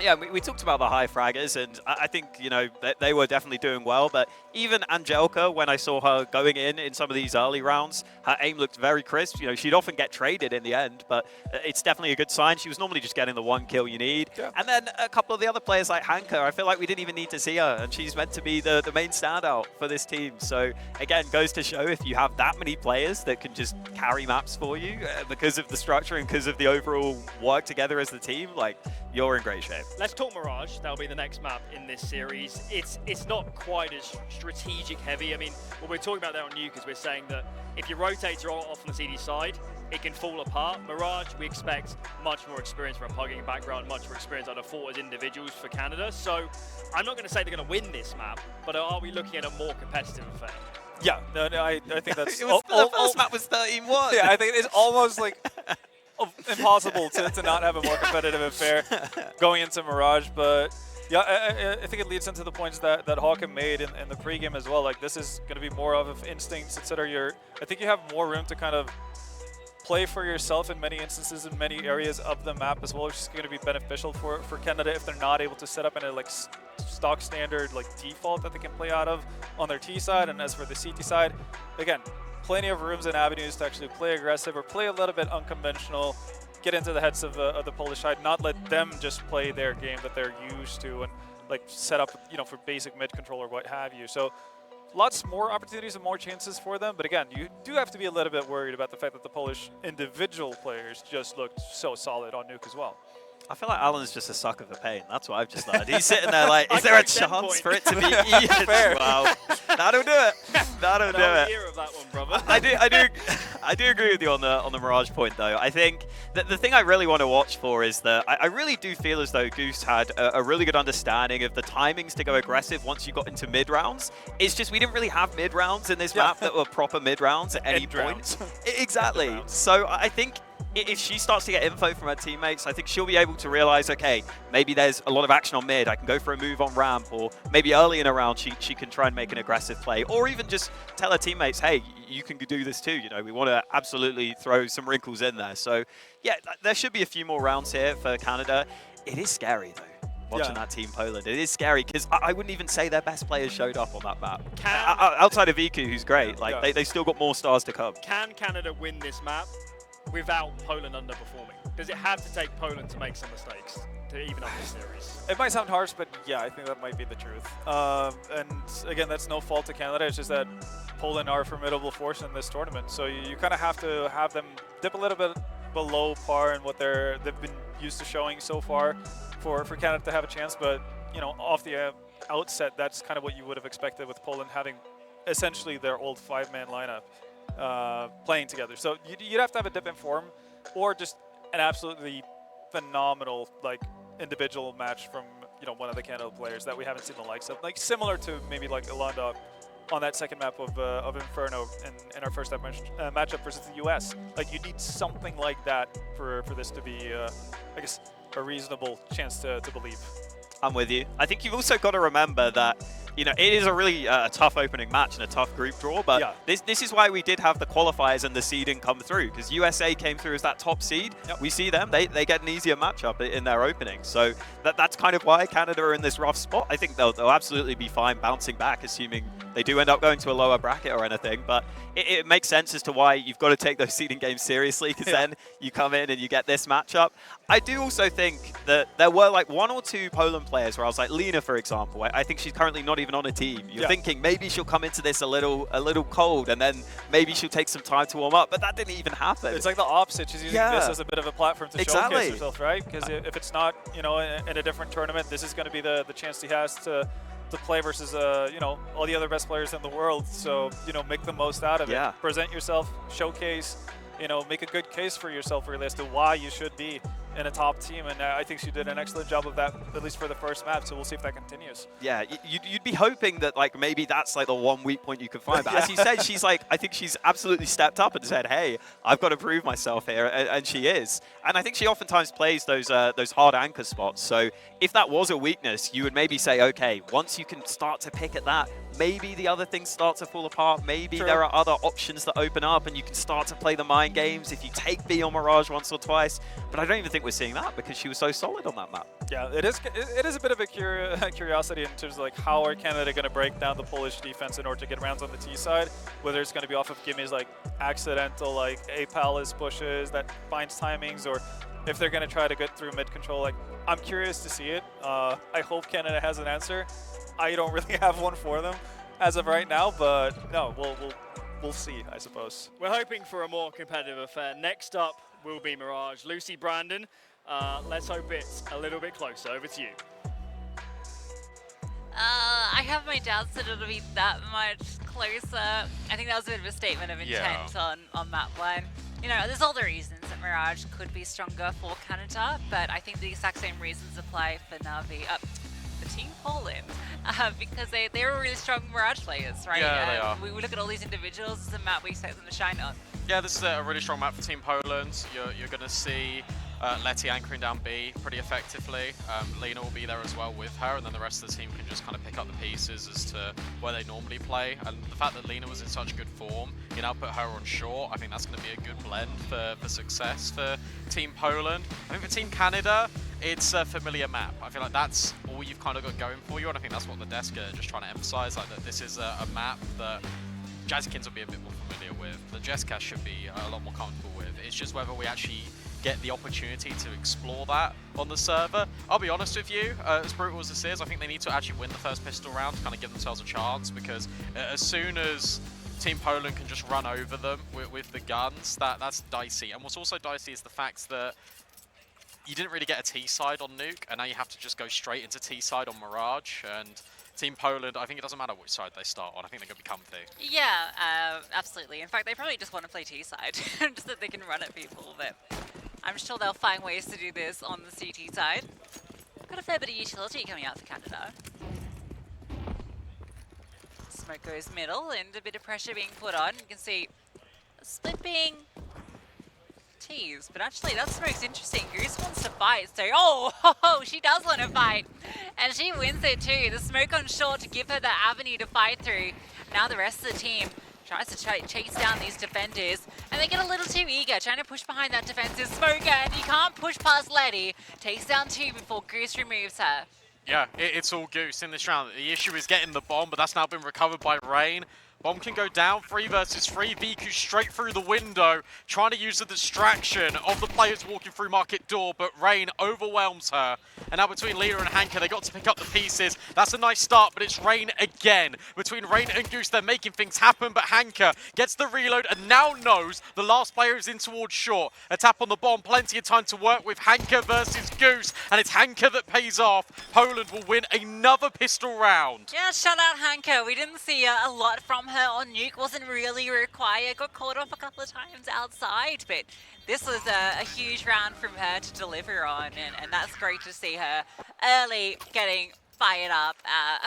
Yeah, we talked about the high fraggers, and I think, you know, they were definitely doing well, but even Angelica, when I saw her going in some of these early rounds, her aim looked very crisp. You know, she'd often get traded in the end, but it's definitely a good sign. She was normally just getting the one kill you need. Yeah. And then a couple of the other players like Hanka, I feel like we didn't even need to see her, and she's meant to be the main standout for this team. So, again, goes to show if you have that many players that can just carry maps for you because of the structure and because of the overall work together as the team, like, you're in great shape. Let's talk Mirage. That'll be the next map in this series. It's not quite as strategic heavy. I mean, what we're talking about there on Nuke is we're saying that if your rotates are off on the CD side, it can fall apart. Mirage, we expect much more experience from a plugging background, much more experience out of fought as individuals for Canada. So I'm not going to say they're going to win this map, but are we looking at a more competitive affair? Yeah, no, I think that's... the first map was 13-1. Yeah, I think it's almost like... impossible to not have a more competitive affair going into Mirage, but yeah, I think it leads into the points that Hawken made in the pregame as well. Like, this is going to be more of instincts, etc. I think you have more room to kind of play for yourself in many instances in many areas of the map as well, which is going to be beneficial for Canada if they're not able to set up in a like stock standard like default that they can play out of on their T side. And as for the CT side, again, plenty of rooms and avenues to actually play aggressive or play a little bit unconventional, get into the heads of the Polish side, not let them just play their game that they're used to and like set up, you know, for basic mid control or what have you. So lots more opportunities and more chances for them. But again, you do have to be a little bit worried about the fact that the Polish individual players just looked so solid on Nuke as well. I feel like Alan's just a sucker for pain. That's what I've just learned. He's sitting there like, is there a chance for it to be Ian? Wow, that'll do it. That'll do it. Hear of that one, brother. I do agree with you on the Mirage point though. I think that the thing I really want to watch for is that I really do feel as though Goose had a really good understanding of the timings to go aggressive once you got into mid rounds. It's just we didn't really have mid rounds in this map that were proper mid rounds at any point. Exactly. So I think if she starts to get info from her teammates, I think she'll be able to realize, okay, maybe there's a lot of action on mid. I can go for a move on ramp, or maybe early in a round she can try and make an aggressive play, or even just tell her teammates, hey, you can do this too. You know, we want to absolutely throw some wrinkles in there. So yeah, there should be a few more rounds here for Canada. It is scary though, watching that Team Poland. It is scary because I wouldn't even say their best players showed up on that map. Outside of Viku, who's great, like they still got more stars to come. Can Canada win this map without Poland underperforming? Does it have to take Poland to make some mistakes to even up the series? It might sound harsh, but yeah, I think that might be the truth. And again, that's no fault to Canada. It's just that Poland are a formidable force in this tournament. So you kind of have to have them dip a little bit below par in what they've been used to showing so far for Canada to have a chance. But, you know, off the outset, that's kind of what you would have expected with Poland having essentially their old 5-man lineup playing together. So you'd have to have a dip in form, or just an absolutely phenomenal like individual match from one of the Canada players that we haven't seen the likes of, like similar to maybe like Ilanda on that second map of Inferno in our first matchup versus the US. Like you need something like that for this to be I guess a reasonable chance to believe. I'm with you. I think you've also got to remember that, it is a really tough opening match and a tough group draw, but Yeah. this is why we did have the qualifiers and the seeding come through, because USA came through as that top seed. Yep. We see them, they get an easier matchup in their opening. So that's kind of why Canada are in this rough spot. I think they'll absolutely be fine bouncing back, assuming they do end up going to a lower bracket or anything, but it makes sense as to why you've got to take those seeding games seriously, because then you come in and you get this matchup. I do also think that there were like 1 or 2 Poland players where I was like, Lena, for example, I think she's currently not even on a team. You're thinking maybe she'll come into this a little cold, and then maybe she'll take some time to warm up, but that didn't even happen. It's like the opposite. She's using this as a bit of a platform to showcase herself, right? Because if it's not, in a different tournament, this is going to be the chance she has to play versus, all the other best players in the world. So, make the most out of it. Present yourself, showcase, make a good case for yourself really as to why you should be in a top team. And I think she did an excellent job of that, at least for the first map. So we'll see if that continues. Yeah, you'd be hoping that like maybe that's like the one weak point you could find. But as you said, she's like, I think she's absolutely stepped up and said, hey, I've got to prove myself here. And she is. And I think she oftentimes plays those hard anchor spots. So if that was a weakness, you would maybe say, okay, once you can start to pick at that, maybe the other things start to fall apart. Maybe there are other options that open up and you can start to play the mind games if you take B on Mirage once or twice. But I don't even think we're seeing that because she was so solid on that map. Yeah, it is a bit of a curiosity in terms of like how are Canada going to break down the Polish defense in order to get rounds on the T side, whether it's going to be off of gimmies like accidental like A palace pushes that finds timings, or if they're going to try to get through mid control. Like I'm curious to see it. I hope Canada has an answer. I don't really have one for them as of right now, but no, we'll see, I suppose. We're hoping for a more competitive affair. Next up will be Mirage. Lucy, Brandon, let's hope it's a little bit closer. Over to you. I have my doubts that it'll be that much closer. I think that was a bit of a statement of intent on map line. There's all the reasons that Mirage could be stronger for Canada, but I think the exact same reasons apply for Na'Vi, for Team Poland, because they're really strong Mirage players, right? Yeah, they are. We look at all these individuals, this is a map we expect them to shine on. Yeah, this is a really strong map for Team Poland. You're going to see Letty anchoring down B pretty effectively. Lena will be there as well with her, and then the rest of the team can just kind of pick up the pieces as to where they normally play. And the fact that Lena was in such good form, you now put her on short, I think that's going to be a good blend for success for Team Poland. I think for Team Canada, it's a familiar map. I feel like that's all you've kind of got going for you, and I think that's what the desk are just trying to emphasize, like that this is a map that Jazzykins will be a bit more familiar with, the Jesscast should be a lot more comfortable with. It's just whether we actually get the opportunity to explore that on the server. I'll be honest with you, as brutal as this is, I think they need to actually win the first pistol round to kind of give themselves a chance, because as soon as Team Poland can just run over them with the guns, that's dicey. And what's also dicey is the fact that you didn't really get a T-side on Nuke, and now you have to just go straight into T-side on Mirage, and Team Poland, I think it doesn't matter which side they start on, I think they're going to be comfy. Yeah, absolutely. In fact, they probably just want to play T-side, just that they can run at people, but I'm sure they'll find ways to do this on the CT side. Got a fair bit of utility coming out for Canada. Smoke goes middle, and a bit of pressure being put on. You can see a split being teased, but actually that smoke's interesting. Goose wants to fight, so she does want to fight, and she wins it too. The smoke on short to give her the avenue to fight through. Now the rest of the team tries to chase down these defenders, and they get a little too eager, trying to push behind that defensive smoker, and you can't push past Letty. Takes down 2 before Goose removes her. Yeah, it's all Goose in this round. The issue is getting the bomb, but that's now been recovered by Rain. Bomb can go down, 3 versus 3. VQ straight through the window, trying to use the distraction of the players walking through Market Door, but Rain overwhelms her. And now between Lena and Hanka, they got to pick up the pieces. That's a nice start, but it's Rain again. Between Rain and Goose, they're making things happen, but Hanka gets the reload and now knows the last player is in towards short. A tap on the bomb, plenty of time to work with Hanka versus Goose, and it's Hanka that pays off. Poland will win another pistol round. Yeah, shout out Hanka. We didn't see a lot from her on Nuke wasn't really required. Got caught off a couple of times outside, but this was a huge round from her to deliver on, and that's great to see her early getting fired up.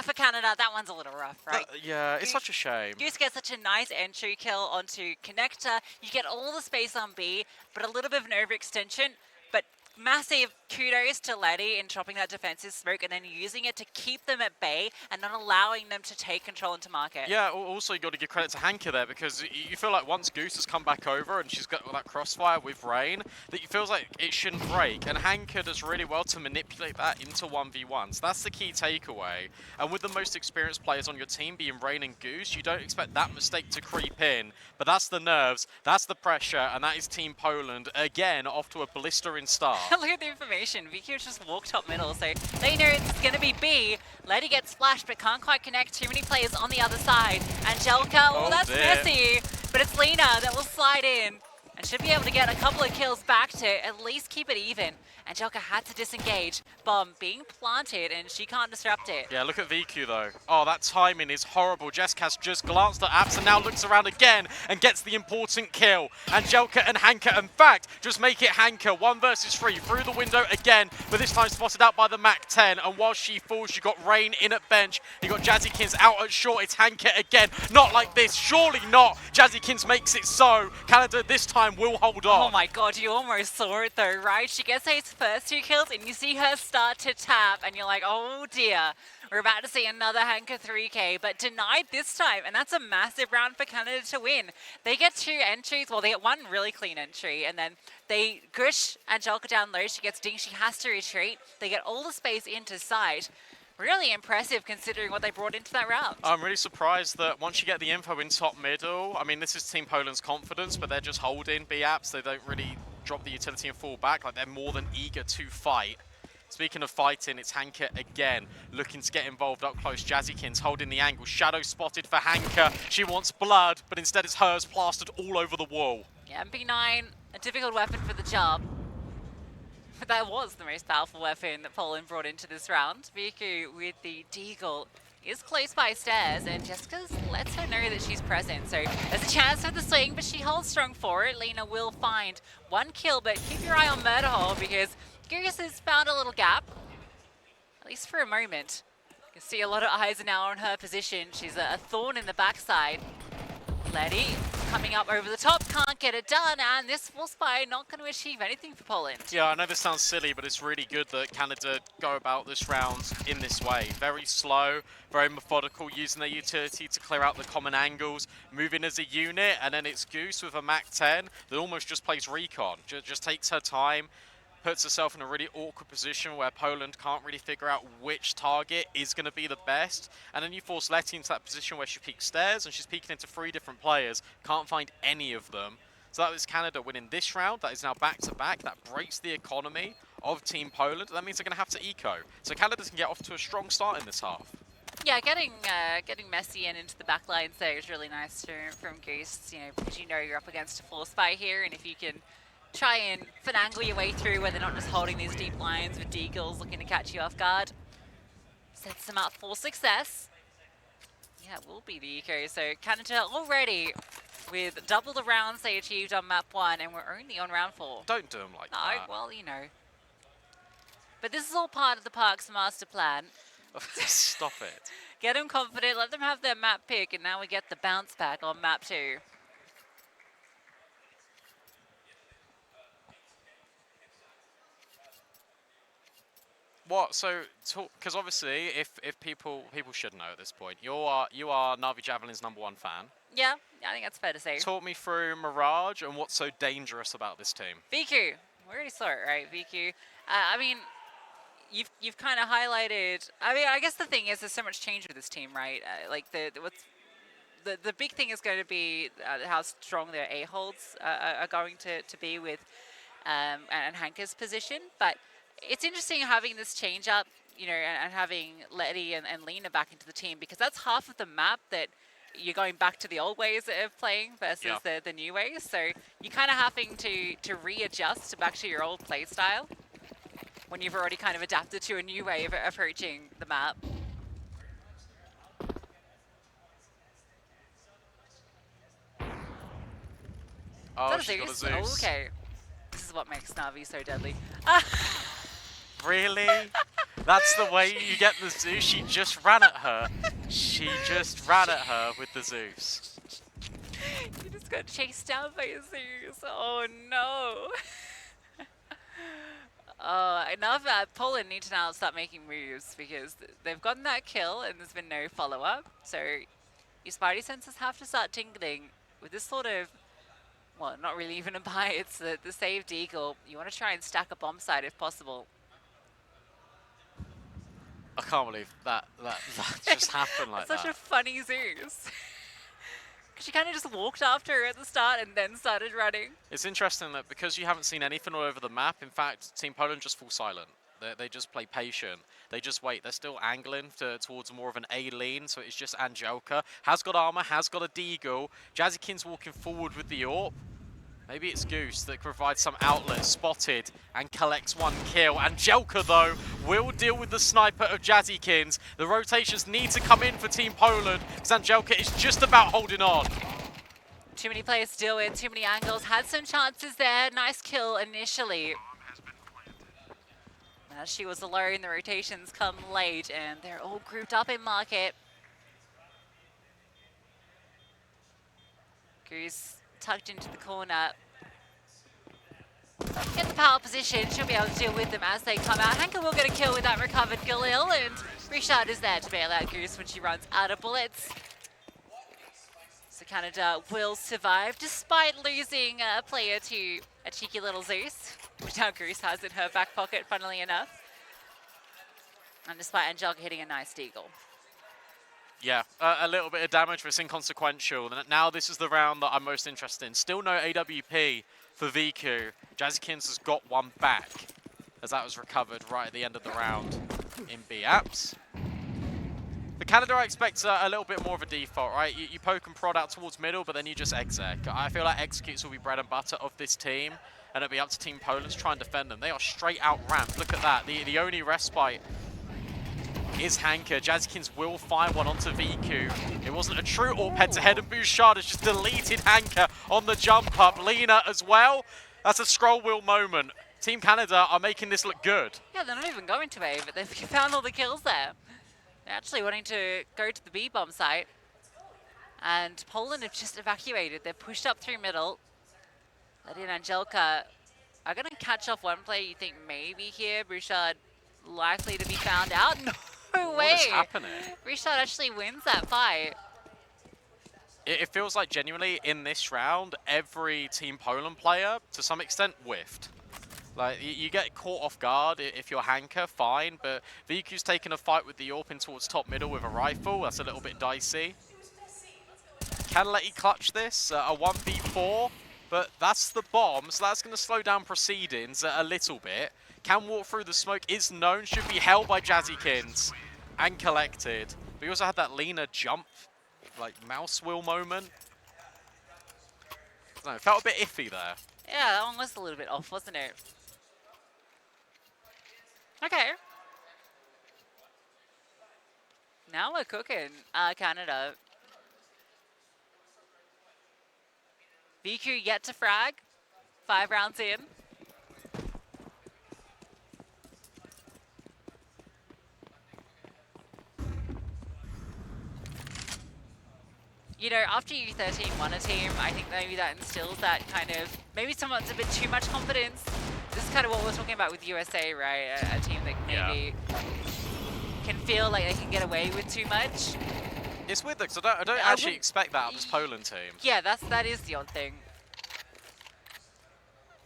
For Canada, that one's a little rough, right? Yeah, it's such a shame. Goose gets such a nice entry kill onto Connector. You get all the space on B, but a little bit of an overextension. But massive kudos to Letty in chopping that defensive smoke and then using it to keep them at bay and not allowing them to take control into market. Yeah, also you got to give credit to Hanka there, because you feel like once Goose has come back over and she's got that crossfire with Rain, that it feels like it shouldn't break, and Hanka does really well to manipulate that into 1v1s. That's the key takeaway. And with the most experienced players on your team being Rain and Goose, you don't expect that mistake to creep in. But that's the nerves, that's the pressure, and that is Team Poland again off to a blistering start. Look at the information. Vicky just walked top middle, so they know it's going to be B. Letty gets flashed, but can't quite connect. Too many players on the other side. Angelica, oh, that's dear. messy, but it's Lena that will slide in and should be able to get a couple of kills back to at least keep it even. Angelica had to disengage. Bomb being planted, and she can't disrupt it. Yeah, look at VQ though. Oh, that timing is horrible. Jessica's just glanced at Apps and now looks around again and gets the important kill. Angelica and Hanka, in fact, just make it Hanka. 1 versus 3 through the window again, but this time spotted out by the MAC-10. And while she falls, you got Rain in at bench. You got Jazzykins out at short. It's Hanka again. Not like this. Surely not. Jazzykins makes it so. Canada this time will hold on. Oh my god, you almost saw it though, right? She gets those first 2 kills and you see her start to tap and you're like, oh dear, we're about to see another Hanka 3K, but denied this time, and that's a massive round for Canada to win. They get 2 entries, well, they get 1 really clean entry, and then they gush Angelica down low. She gets dinged, she has to retreat. They get all the space into sight. Really impressive considering what they brought into that round. I'm really surprised that once you get the info in top middle, I mean, this is Team Poland's confidence, but they're just holding B-Apps. They don't really drop the utility and fall back. Like, they're more than eager to fight. Speaking of fighting, it's Hanka again, looking to get involved up close. Jazzykins holding the angle. Shadow spotted for Hanka. She wants blood, but instead it's hers plastered all over the wall. Yeah, MP9, a difficult weapon for the job. But that was the most powerful weapon that Poland brought into this round. Viku with the Deagle is close by stairs, and Jessica lets her know that she's present. So there's a chance for the swing, but she holds strong for it. Lena will find 1 kill, but keep your eye on Murder Hole because Goose has found a little gap, at least for a moment. You can see a lot of eyes are now on her position. She's a thorn in the backside. Letty coming up over the top, can't get it done, and this full spy not going to achieve anything for Poland. Yeah, I know this sounds silly, but it's really good that Canada go about this round in this way. Very slow, very methodical, using their utility to clear out the common angles, moving as a unit, and then it's Goose with a MAC-10 that almost just plays recon, just takes her time, puts herself in a really awkward position where Poland can't really figure out which target is going to be the best. And then you force Letty into that position where she peeks stairs and she's peeking into 3 different players, can't find any of them. So that is Canada winning this round. That is now back-to-back. That breaks the economy of Team Poland. That means they're going to have to eco. So Canada can get off to a strong start in this half. Yeah, getting Messi into the back lines there is really nice from Goose, you know, because you know you're up against a full spy here, and if you can try and finagle your way through where they're not just holding these deep lines with Deagles looking to catch you off guard. Sets them up for success. Yeah, it will be the eco. So Canada already with double the rounds they achieved on map 1, and we're only on round 4. Don't do them like that. Well, you know. But this is all part of the Park's master plan. Stop it. Get them confident, let them have their map pick, and now we get the bounce back on map 2. What? So, because obviously, if people should know at this point, you are Na'Vi Javelin's #1 fan. Yeah, I think that's fair to say. Talk me through Mirage and what's so dangerous about this team. VQ, we already saw it, right? VQ. I mean, you've kind of highlighted. I mean, I guess the thing is, there's so much change with this team, right? Like the big thing is going to be how strong their A holds are going to be with and Hanka's position, but. It's interesting having this change up, you know, and having Letty and Lena back into the team, because that's half of the map that you're going back to the old ways of playing versus the new ways. So you're kind of having to readjust back to your old play style when you've already kind of adapted to a new way of approaching the map. Oh, Is that she got a Zeus? Oh, Zeus. okay. This is what makes Navi so deadly. Really? That's the way you get the Zeus? She just ran at her. She just ran at her with the Zeus. You just got chased down by a Zeus. Oh no. Enough that Poland need to now start making moves because they've gotten that kill and there's been no follow-up. So your Spidey senses have to start tingling with this sort of, well, not really even a buy, it's the saved eagle. You want to try and stack a bomb site if possible. I can't believe that just happened like Such that. a funny Zeus. She kind of just walked after her at the start and then started running. It's interesting that because you haven't seen anything all over the map, in fact, Team Poland just fall silent. They just play patient. They just wait. They're still angling towards more of an A lean, so it's just Angelka. Has got armor, has got a deagle. Jazzykin's walking forward with the AWP. Maybe it's Goose that provides some outlet, spotted, and collects one kill. Angelka, though, will deal with the sniper of Jazzykins. The rotations need to come in for Team Poland, because Angelka is just about holding on. Too many players to deal with, too many angles. Had some chances there. Nice kill initially. As she was alone, the rotations come late, and they're all grouped up in market. Goose tucked into the corner. In the power position, she'll be able to deal with them as they come out. Hanka will get a kill with that recovered Galil, and Richard is there to bail out Goose when she runs out of bullets. So Canada will survive despite losing a player to a cheeky little Zeus, which now Goose has in her back pocket, funnily enough. And despite Angelka hitting a nice deagle. Yeah, a little bit of damage, but it's inconsequential. Now this is the round that I'm most interested in. Still no AWP for Viku. Jazzykins has got one back, as that was recovered right at the end of the round in B apps. For Canada, I expect a little bit more of a default, right? You poke and prod out towards middle, but then you just exec. I feel like executes will be bread and butter of this team, and it'll be up to Team Poland to try and defend them. They are straight out ramped. Look at that. The only respite is Hanka. Jazzykins will find one onto Viku. It wasn't a true AWP head-to-head, and Bouchard has just deleted Hanka on the jump up. Lena as well. That's a scroll wheel moment. Team Canada are making this look good. Yeah, they're not even going to A, but they've found all the kills there. They're actually wanting to go to the B bomb site. And Poland have just evacuated. They're pushed up through middle. Letty and Angelka are going to catch off one player. You think maybe here, Bouchard likely to be found out? No way. What is happening? Richard actually wins that fight. It feels like genuinely in this round, every Team Poland player, to some extent, whiffed. Like, you get caught off guard if you're Hanka, fine, but Viku's taking a fight with the AWP in towards top middle with a rifle. That's a little bit dicey. Can Letty clutch this? A 1v4, but that's the bomb, so that's going to slow down proceedings a little bit. Can walk through the smoke, is known, should be held by Jazzykins and collected. We also had that Lena jump, like mouse wheel moment. I don't know, it felt a bit iffy there. Yeah, that one was a little bit off, wasn't it? Okay. Now we're cooking, Canada. VQ yet to frag. 5 rounds in. You know, after U13 won a team, I think maybe that instills that kind of, maybe someone's a bit too much confidence. This is kind of what we're talking about with USA, right? A team that maybe can feel like they can get away with too much. It's weird though, because I don't actually expect that of this Poland team. Yeah, that is the odd thing.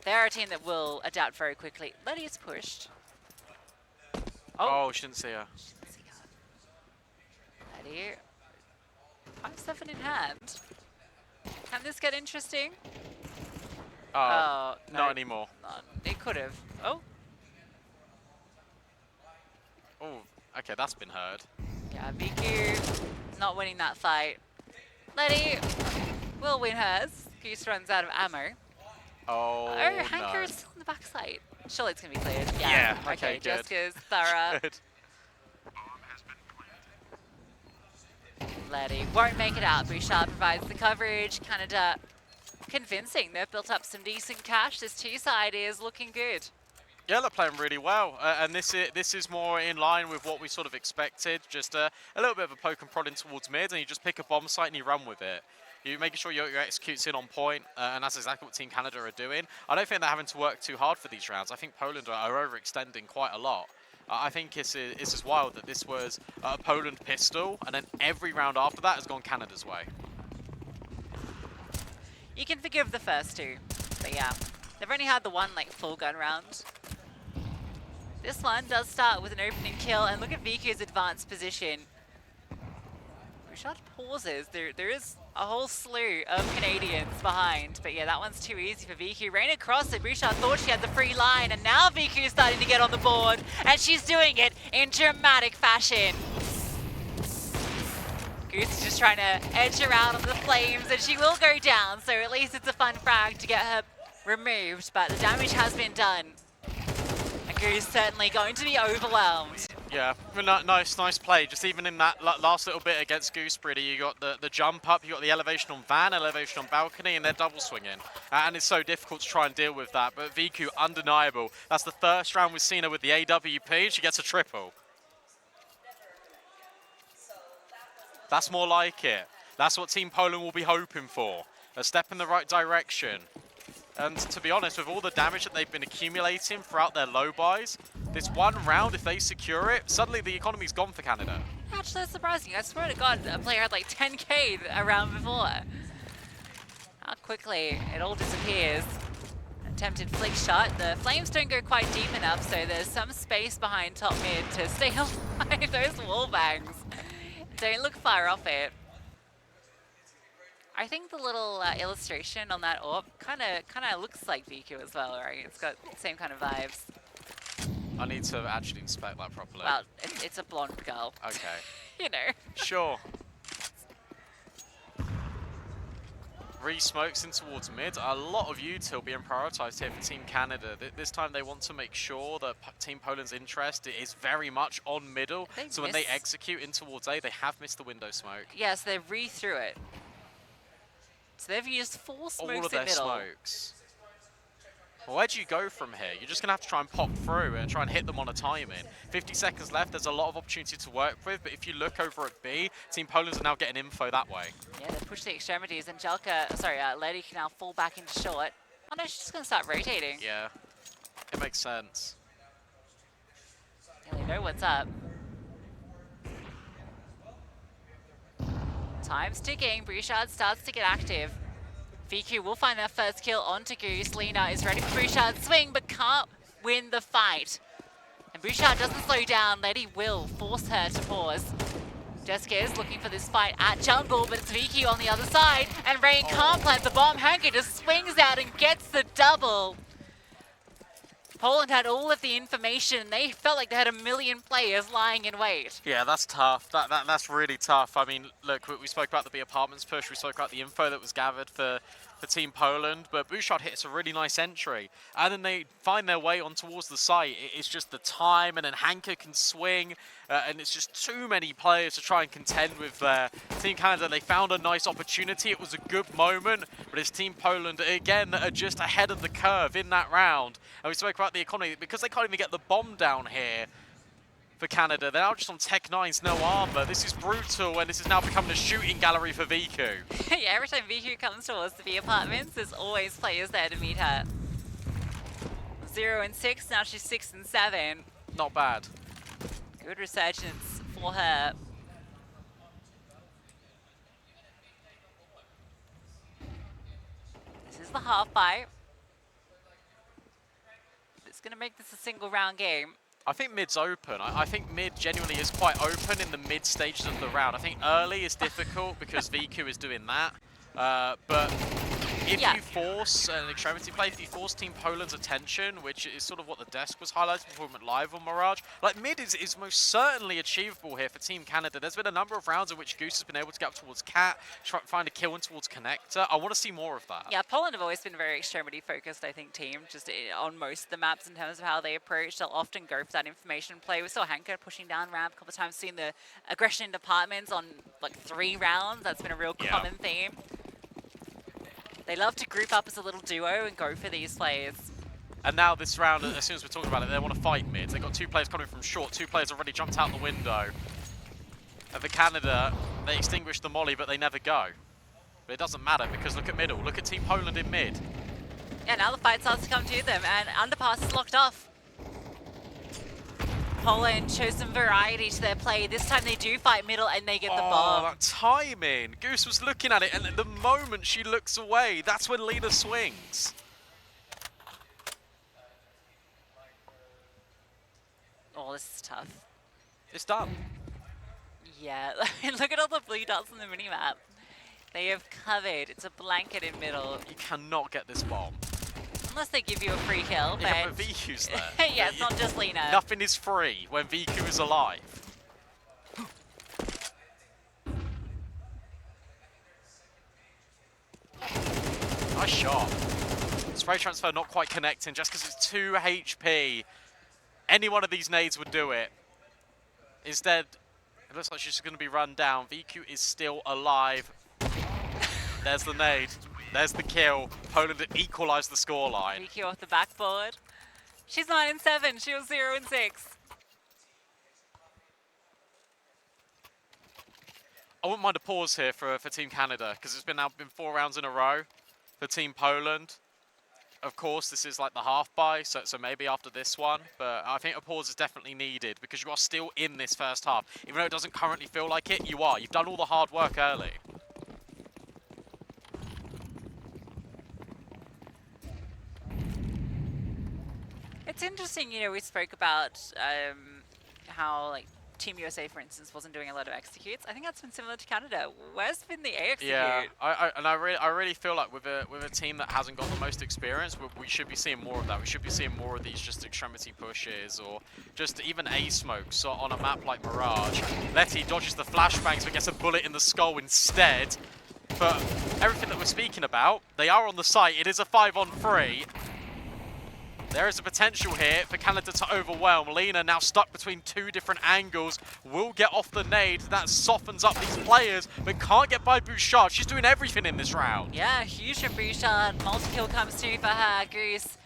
They're a team that will adapt very quickly. Letty is pushed. Oh, she didn't see her. Letty. 5-7 in hand. Can this get interesting? Oh, no, not anymore. It could have. Oh. Oh, okay, that's been heard. Yeah, BQ not winning that fight. Letty will win hers. Goose runs out of ammo. Oh, Hanker is no. still on the backside. Surely it's going to be cleared. Yeah, Okay, okay, good. Jessica's thorough. Good. Letty won't make it out. Bouchard provides the coverage. Canada convincing. They've built up some decent cash. This two side is looking good. Yeah, they're playing really well, and this is more in line with what we sort of expected. Just a little bit of a poke and prod in towards mid, and you just pick a bomb site and you run with it. You're making sure your execute's in on point, and that's exactly what Team Canada are doing. I don't think they're having to work too hard for these rounds. I think Poland are overextending quite a lot. I think it's as wild that this was a Poland pistol, and then every round after that has gone Canada's way. You can forgive the first two, but yeah. They've only had the one like full gun round. This one does start with an opening kill, and look at VQ's advanced position. Mirage pauses. There is a whole slew of Canadians behind, but yeah, that one's too easy for VQ. Rain across it. Mirage thought she had the free line, and now VQ is starting to get on the board, and she's doing it in dramatic fashion. Goose is just trying to edge around on the flames, and she will go down, so at least it's a fun frag to get her removed, but the damage has been done. And Goose certainly going to be overwhelmed. Yeah, nice play. Just even in that last little bit against Gooseberry, you got the jump up, you got the elevation on van, elevation on balcony, and they're double swinging. And it's so difficult to try and deal with that, but VQ, undeniable. That's the first round we've seen her with the AWP, she gets a triple. That's more like it. That's what Team Poland will be hoping for. A step in the right direction. And to be honest, with all the damage that they've been accumulating throughout their low buys, this one round, if they secure it, suddenly the economy's gone for Canada. Actually, that's surprising. I swear to God, a player had like 10k a round before. How quickly it all disappears. Attempted flick shot. The flames don't go quite deep enough, so there's some space behind top mid to stay alive. Those wall bangs don't look far off it. I think the little illustration on that orb kind of looks like VQ as well, right? It's got the same kind of vibes. I need to actually inspect that properly. Well, it's a blonde girl. Okay. You know. Sure. Re-smokes in towards mid. A lot of util being prioritised here for Team Canada. This time they want to make sure that Team Poland's interest is very much on middle. So when they execute in towards A, they have missed the window smoke. Yes, they re-threw it. So they've used 4 smokes in middle. All of their smokes. Well, where do you go from here? You're just going to have to try and pop through and try and hit them on a timing. 50 seconds left, there's a lot of opportunity to work with, but if you look over at B, Team Poland are now getting info that way. Yeah, they push the extremities, and Lady can now fall back into short. Oh no, she's just going to start rotating. Yeah, it makes sense. Yeah, they know what's up. Time's ticking, Bouchard starts to get active. VQ will find their first kill onto Goose. Lena is ready for Bouchard's swing, but can't win the fight. And Bouchard doesn't slow down. Letty will force her to pause. Jessica is looking for this fight at jungle, but it's VQ on the other side. And Rain can't plant the bomb. Hanker just swings out and gets the double. Poland had all of the information. They felt like they had a million players lying in wait. Yeah, that's tough. That's really tough. I mean, look, we spoke about the B apartments push. We spoke about the info that was gathered for Team Poland, but Bouchard hits a really nice entry, and then they find their way on towards the site. It's just the time, and then Hanker can swing, and it's just too many players to try and contend with there. Team Canada, they found a nice opportunity. It was a good moment, but it's Team Poland, again, that are just ahead of the curve in that round. And we spoke about the economy, because they can't even get the bomb down here for Canada. They're now just on Tech 9's no armor. This is brutal, and this is now becoming a shooting gallery for VQ. Yeah, every time VQ comes towards the B apartments, there's always players there to meet her. 0 and 6, now she's 6 and 7. Not bad. Good resurgence for her. This is the half fight. It's going to make this a single round game. I think mid's open. I think mid genuinely is quite open in the mid stages of the round. I think early is difficult because VQ is doing that. But if you force an extremity play, if you force Team Poland's attention, which is sort of what the desk was highlighting before we went live on Mirage, like mid is most certainly achievable here for Team Canada. There's been a number of rounds in which Goose has been able to get up towards Cat, try to find a kill in towards Connector. I want to see more of that. Yeah, Poland have always been very extremity focused, I think, team, just on most of the maps in terms of how they approach. They'll often go for that information play. We saw Hanker pushing down ramp a couple of times, seeing the aggression in departments on like 3 rounds. That's been a real common theme. They love to group up as a little duo and go for these plays. And now this round, as soon as we're talking about it, they want to fight mid. They've got 2 players coming from short, 2 players already jumped out the window. And for Canada, they extinguish the molly, but they never go. But it doesn't matter, because look at middle. Look at Team Poland in mid. Yeah, now the fight starts to come to them, and underpass is locked off. Poland shows some variety to their play. This time they do fight middle, and they get the bomb. That timing! Goose was looking at it, and the moment she looks away, that's when Lena swings. Oh, this is tough. It's done. Yeah, look at all the blue dots on the minimap. They have covered. It's a blanket in middle. You cannot get this bomb. Unless they give you a free kill, Yeah, but... but VQ's there. yeah, it's not just Lena. Nothing is free when VQ is alive. Nice shot. Spray transfer not quite connecting just because it's 2 HP. Any one of these nades would do it. Instead, it looks like she's going to be run down. VQ is still alive. There's the nade. There's the kill. Poland equalised the scoreline. VQ off the backboard. She's 9-7. She was 0-6. I wouldn't mind a pause here for Team Canada, because it's been 4 rounds in a row for Team Poland. Of course, this is like the half buy, so maybe after this one, but I think a pause is definitely needed because you are still in this first half. Even though it doesn't currently feel like it, you are. You've done all the hard work early. It's interesting, you know, we spoke about how, like, Team USA, for instance, wasn't doing a lot of executes. I think that's been similar to Canada. Where's been the A execute? Yeah, I really feel like with a team that hasn't got the most experience, we should be seeing more of that. We should be seeing more of these just extremity pushes or just even A smokes on a map like Mirage. Letty dodges the flashbangs but gets a bullet in the skull instead. But everything that we're speaking about, they are on the site. It is a 5-on-3. There is a potential here for Canada to overwhelm. Lena now stuck between 2 different angles. Will get off the nade. That softens up these players, but can't get by Bouchard. She's doing everything in this round. Yeah, huge from Bouchard. Multi-kill comes through for her. Goose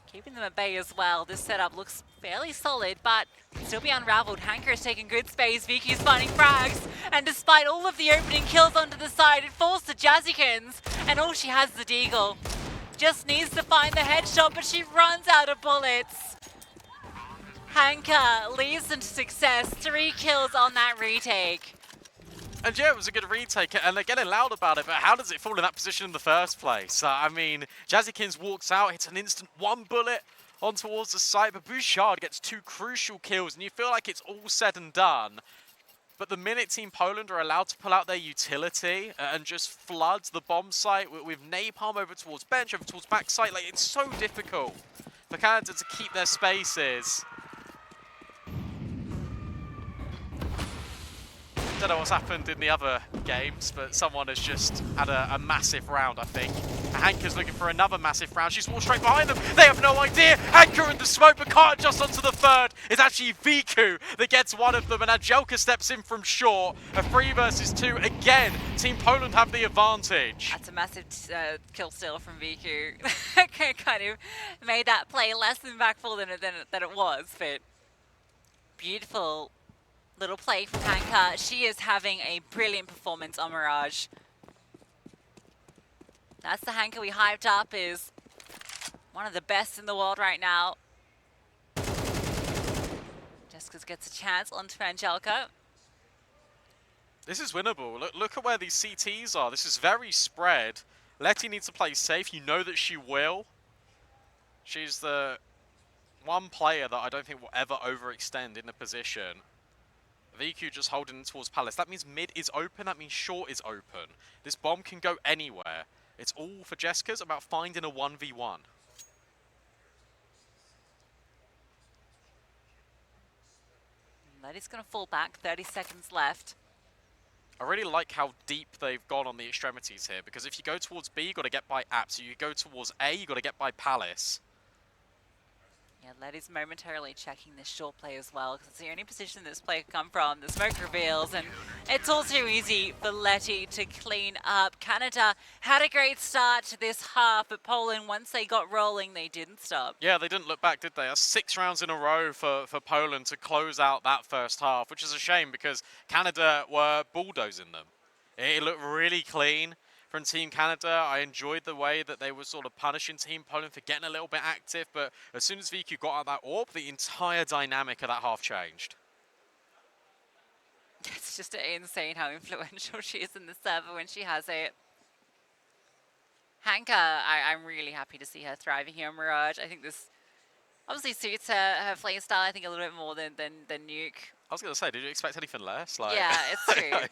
keeping them at bay as well. This setup looks fairly solid, but can still be unraveled. Hanker is taking good space. Viki's finding frags. And despite all of the opening kills onto the side, it falls to Jazzykins. And all she has is the deagle. Just needs to find the headshot, but she runs out of bullets. Hanker leads them to success. 3 kills on that retake. And yeah, it was a good retake, and they're getting loud about it, but how does it fall in that position in the first place? I mean, Jazzykins walks out, hits an instant 1 bullet on towards the site, but Bouchard gets 2 crucial kills, and you feel like it's all said and done. But the minute Team Poland are allowed to pull out their utility and just flood the bomb site with napalm over towards bench, over towards backside, like it's so difficult for Canada to keep their spaces. Don't know what's happened in the other games, but someone has just had a massive round, I think. Hanker's looking for another massive round. She's walked straight behind them. They have no idea. Hanker in the smoke, but can't adjust onto the third. It's actually Viku that gets one of them, and Angelka steps in from short. A 3 versus 2. Again, Team Poland have the advantage. That's a massive kill steal from Viku. Kind of made that play less impactful than it was, but beautiful little play from Hanker. She is having a brilliant performance on Mirage. That's the Hanker we hyped up, is one of the best in the world right now. Jessica gets a chance onto Angelka. This is winnable. Look at where these CTs are. This is very spread. Letty needs to play safe. You know that she will. She's the one player that I don't think will ever overextend in the position. VQ just holding towards Palace. That means mid is open. That means short is open. This bomb can go anywhere. It's all for Jessica's about finding a 1v1. Letty's going to fall back. 30 seconds left. I really like how deep they've gone on the extremities here, because if you go towards B, you've got to get by Apps. You go towards A, you've got to get by Palace. Yeah, Yeah, Letty's momentarily checking this short play as well, because it's the only position this play can come from. The smoke reveals, and it's all too easy for Letty to clean up. Canada had a great start to this half, but Poland, once they got rolling, they didn't stop. Yeah, they didn't look back, did they? That's 6 rounds in a row for Poland to close out that first half, which is a shame because Canada were bulldozing them. It looked really clean from Team Canada. I enjoyed the way that they were sort of punishing Team Poland for getting a little bit active, but as soon as VQ got out that AWP, the entire dynamic of that half changed. It's just insane how influential she is in the server when she has it. Hanka, I'm really happy to see her thriving here on Mirage. I think this obviously suits her play style, I think, a little bit more than Nuke. I was going to say, did you expect anything less? Like, Yeah, it's true.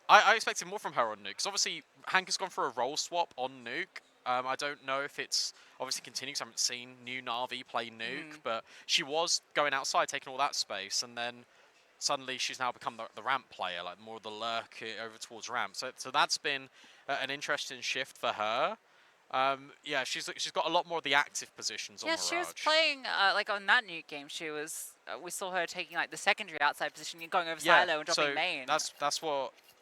I expected more from her on Nuke, because obviously Hanka's gone for a role swap on Nuke. I don't know if it's obviously continuing, because I haven't seen new Na'Vi play Nuke, but she was going outside, taking all that space, and then suddenly she's now become the ramp player, like more of the lurk over towards ramp. So that's been an interesting shift for her. Yeah, she's got a lot more of the active positions on Mirage. Yeah, she was playing like on that Nuke game. She was we saw her taking like the secondary outside position, going over silo and dropping main.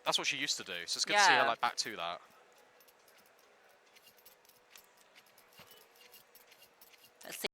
That's what she used to do. So it's good to see her like back to that. Let's see.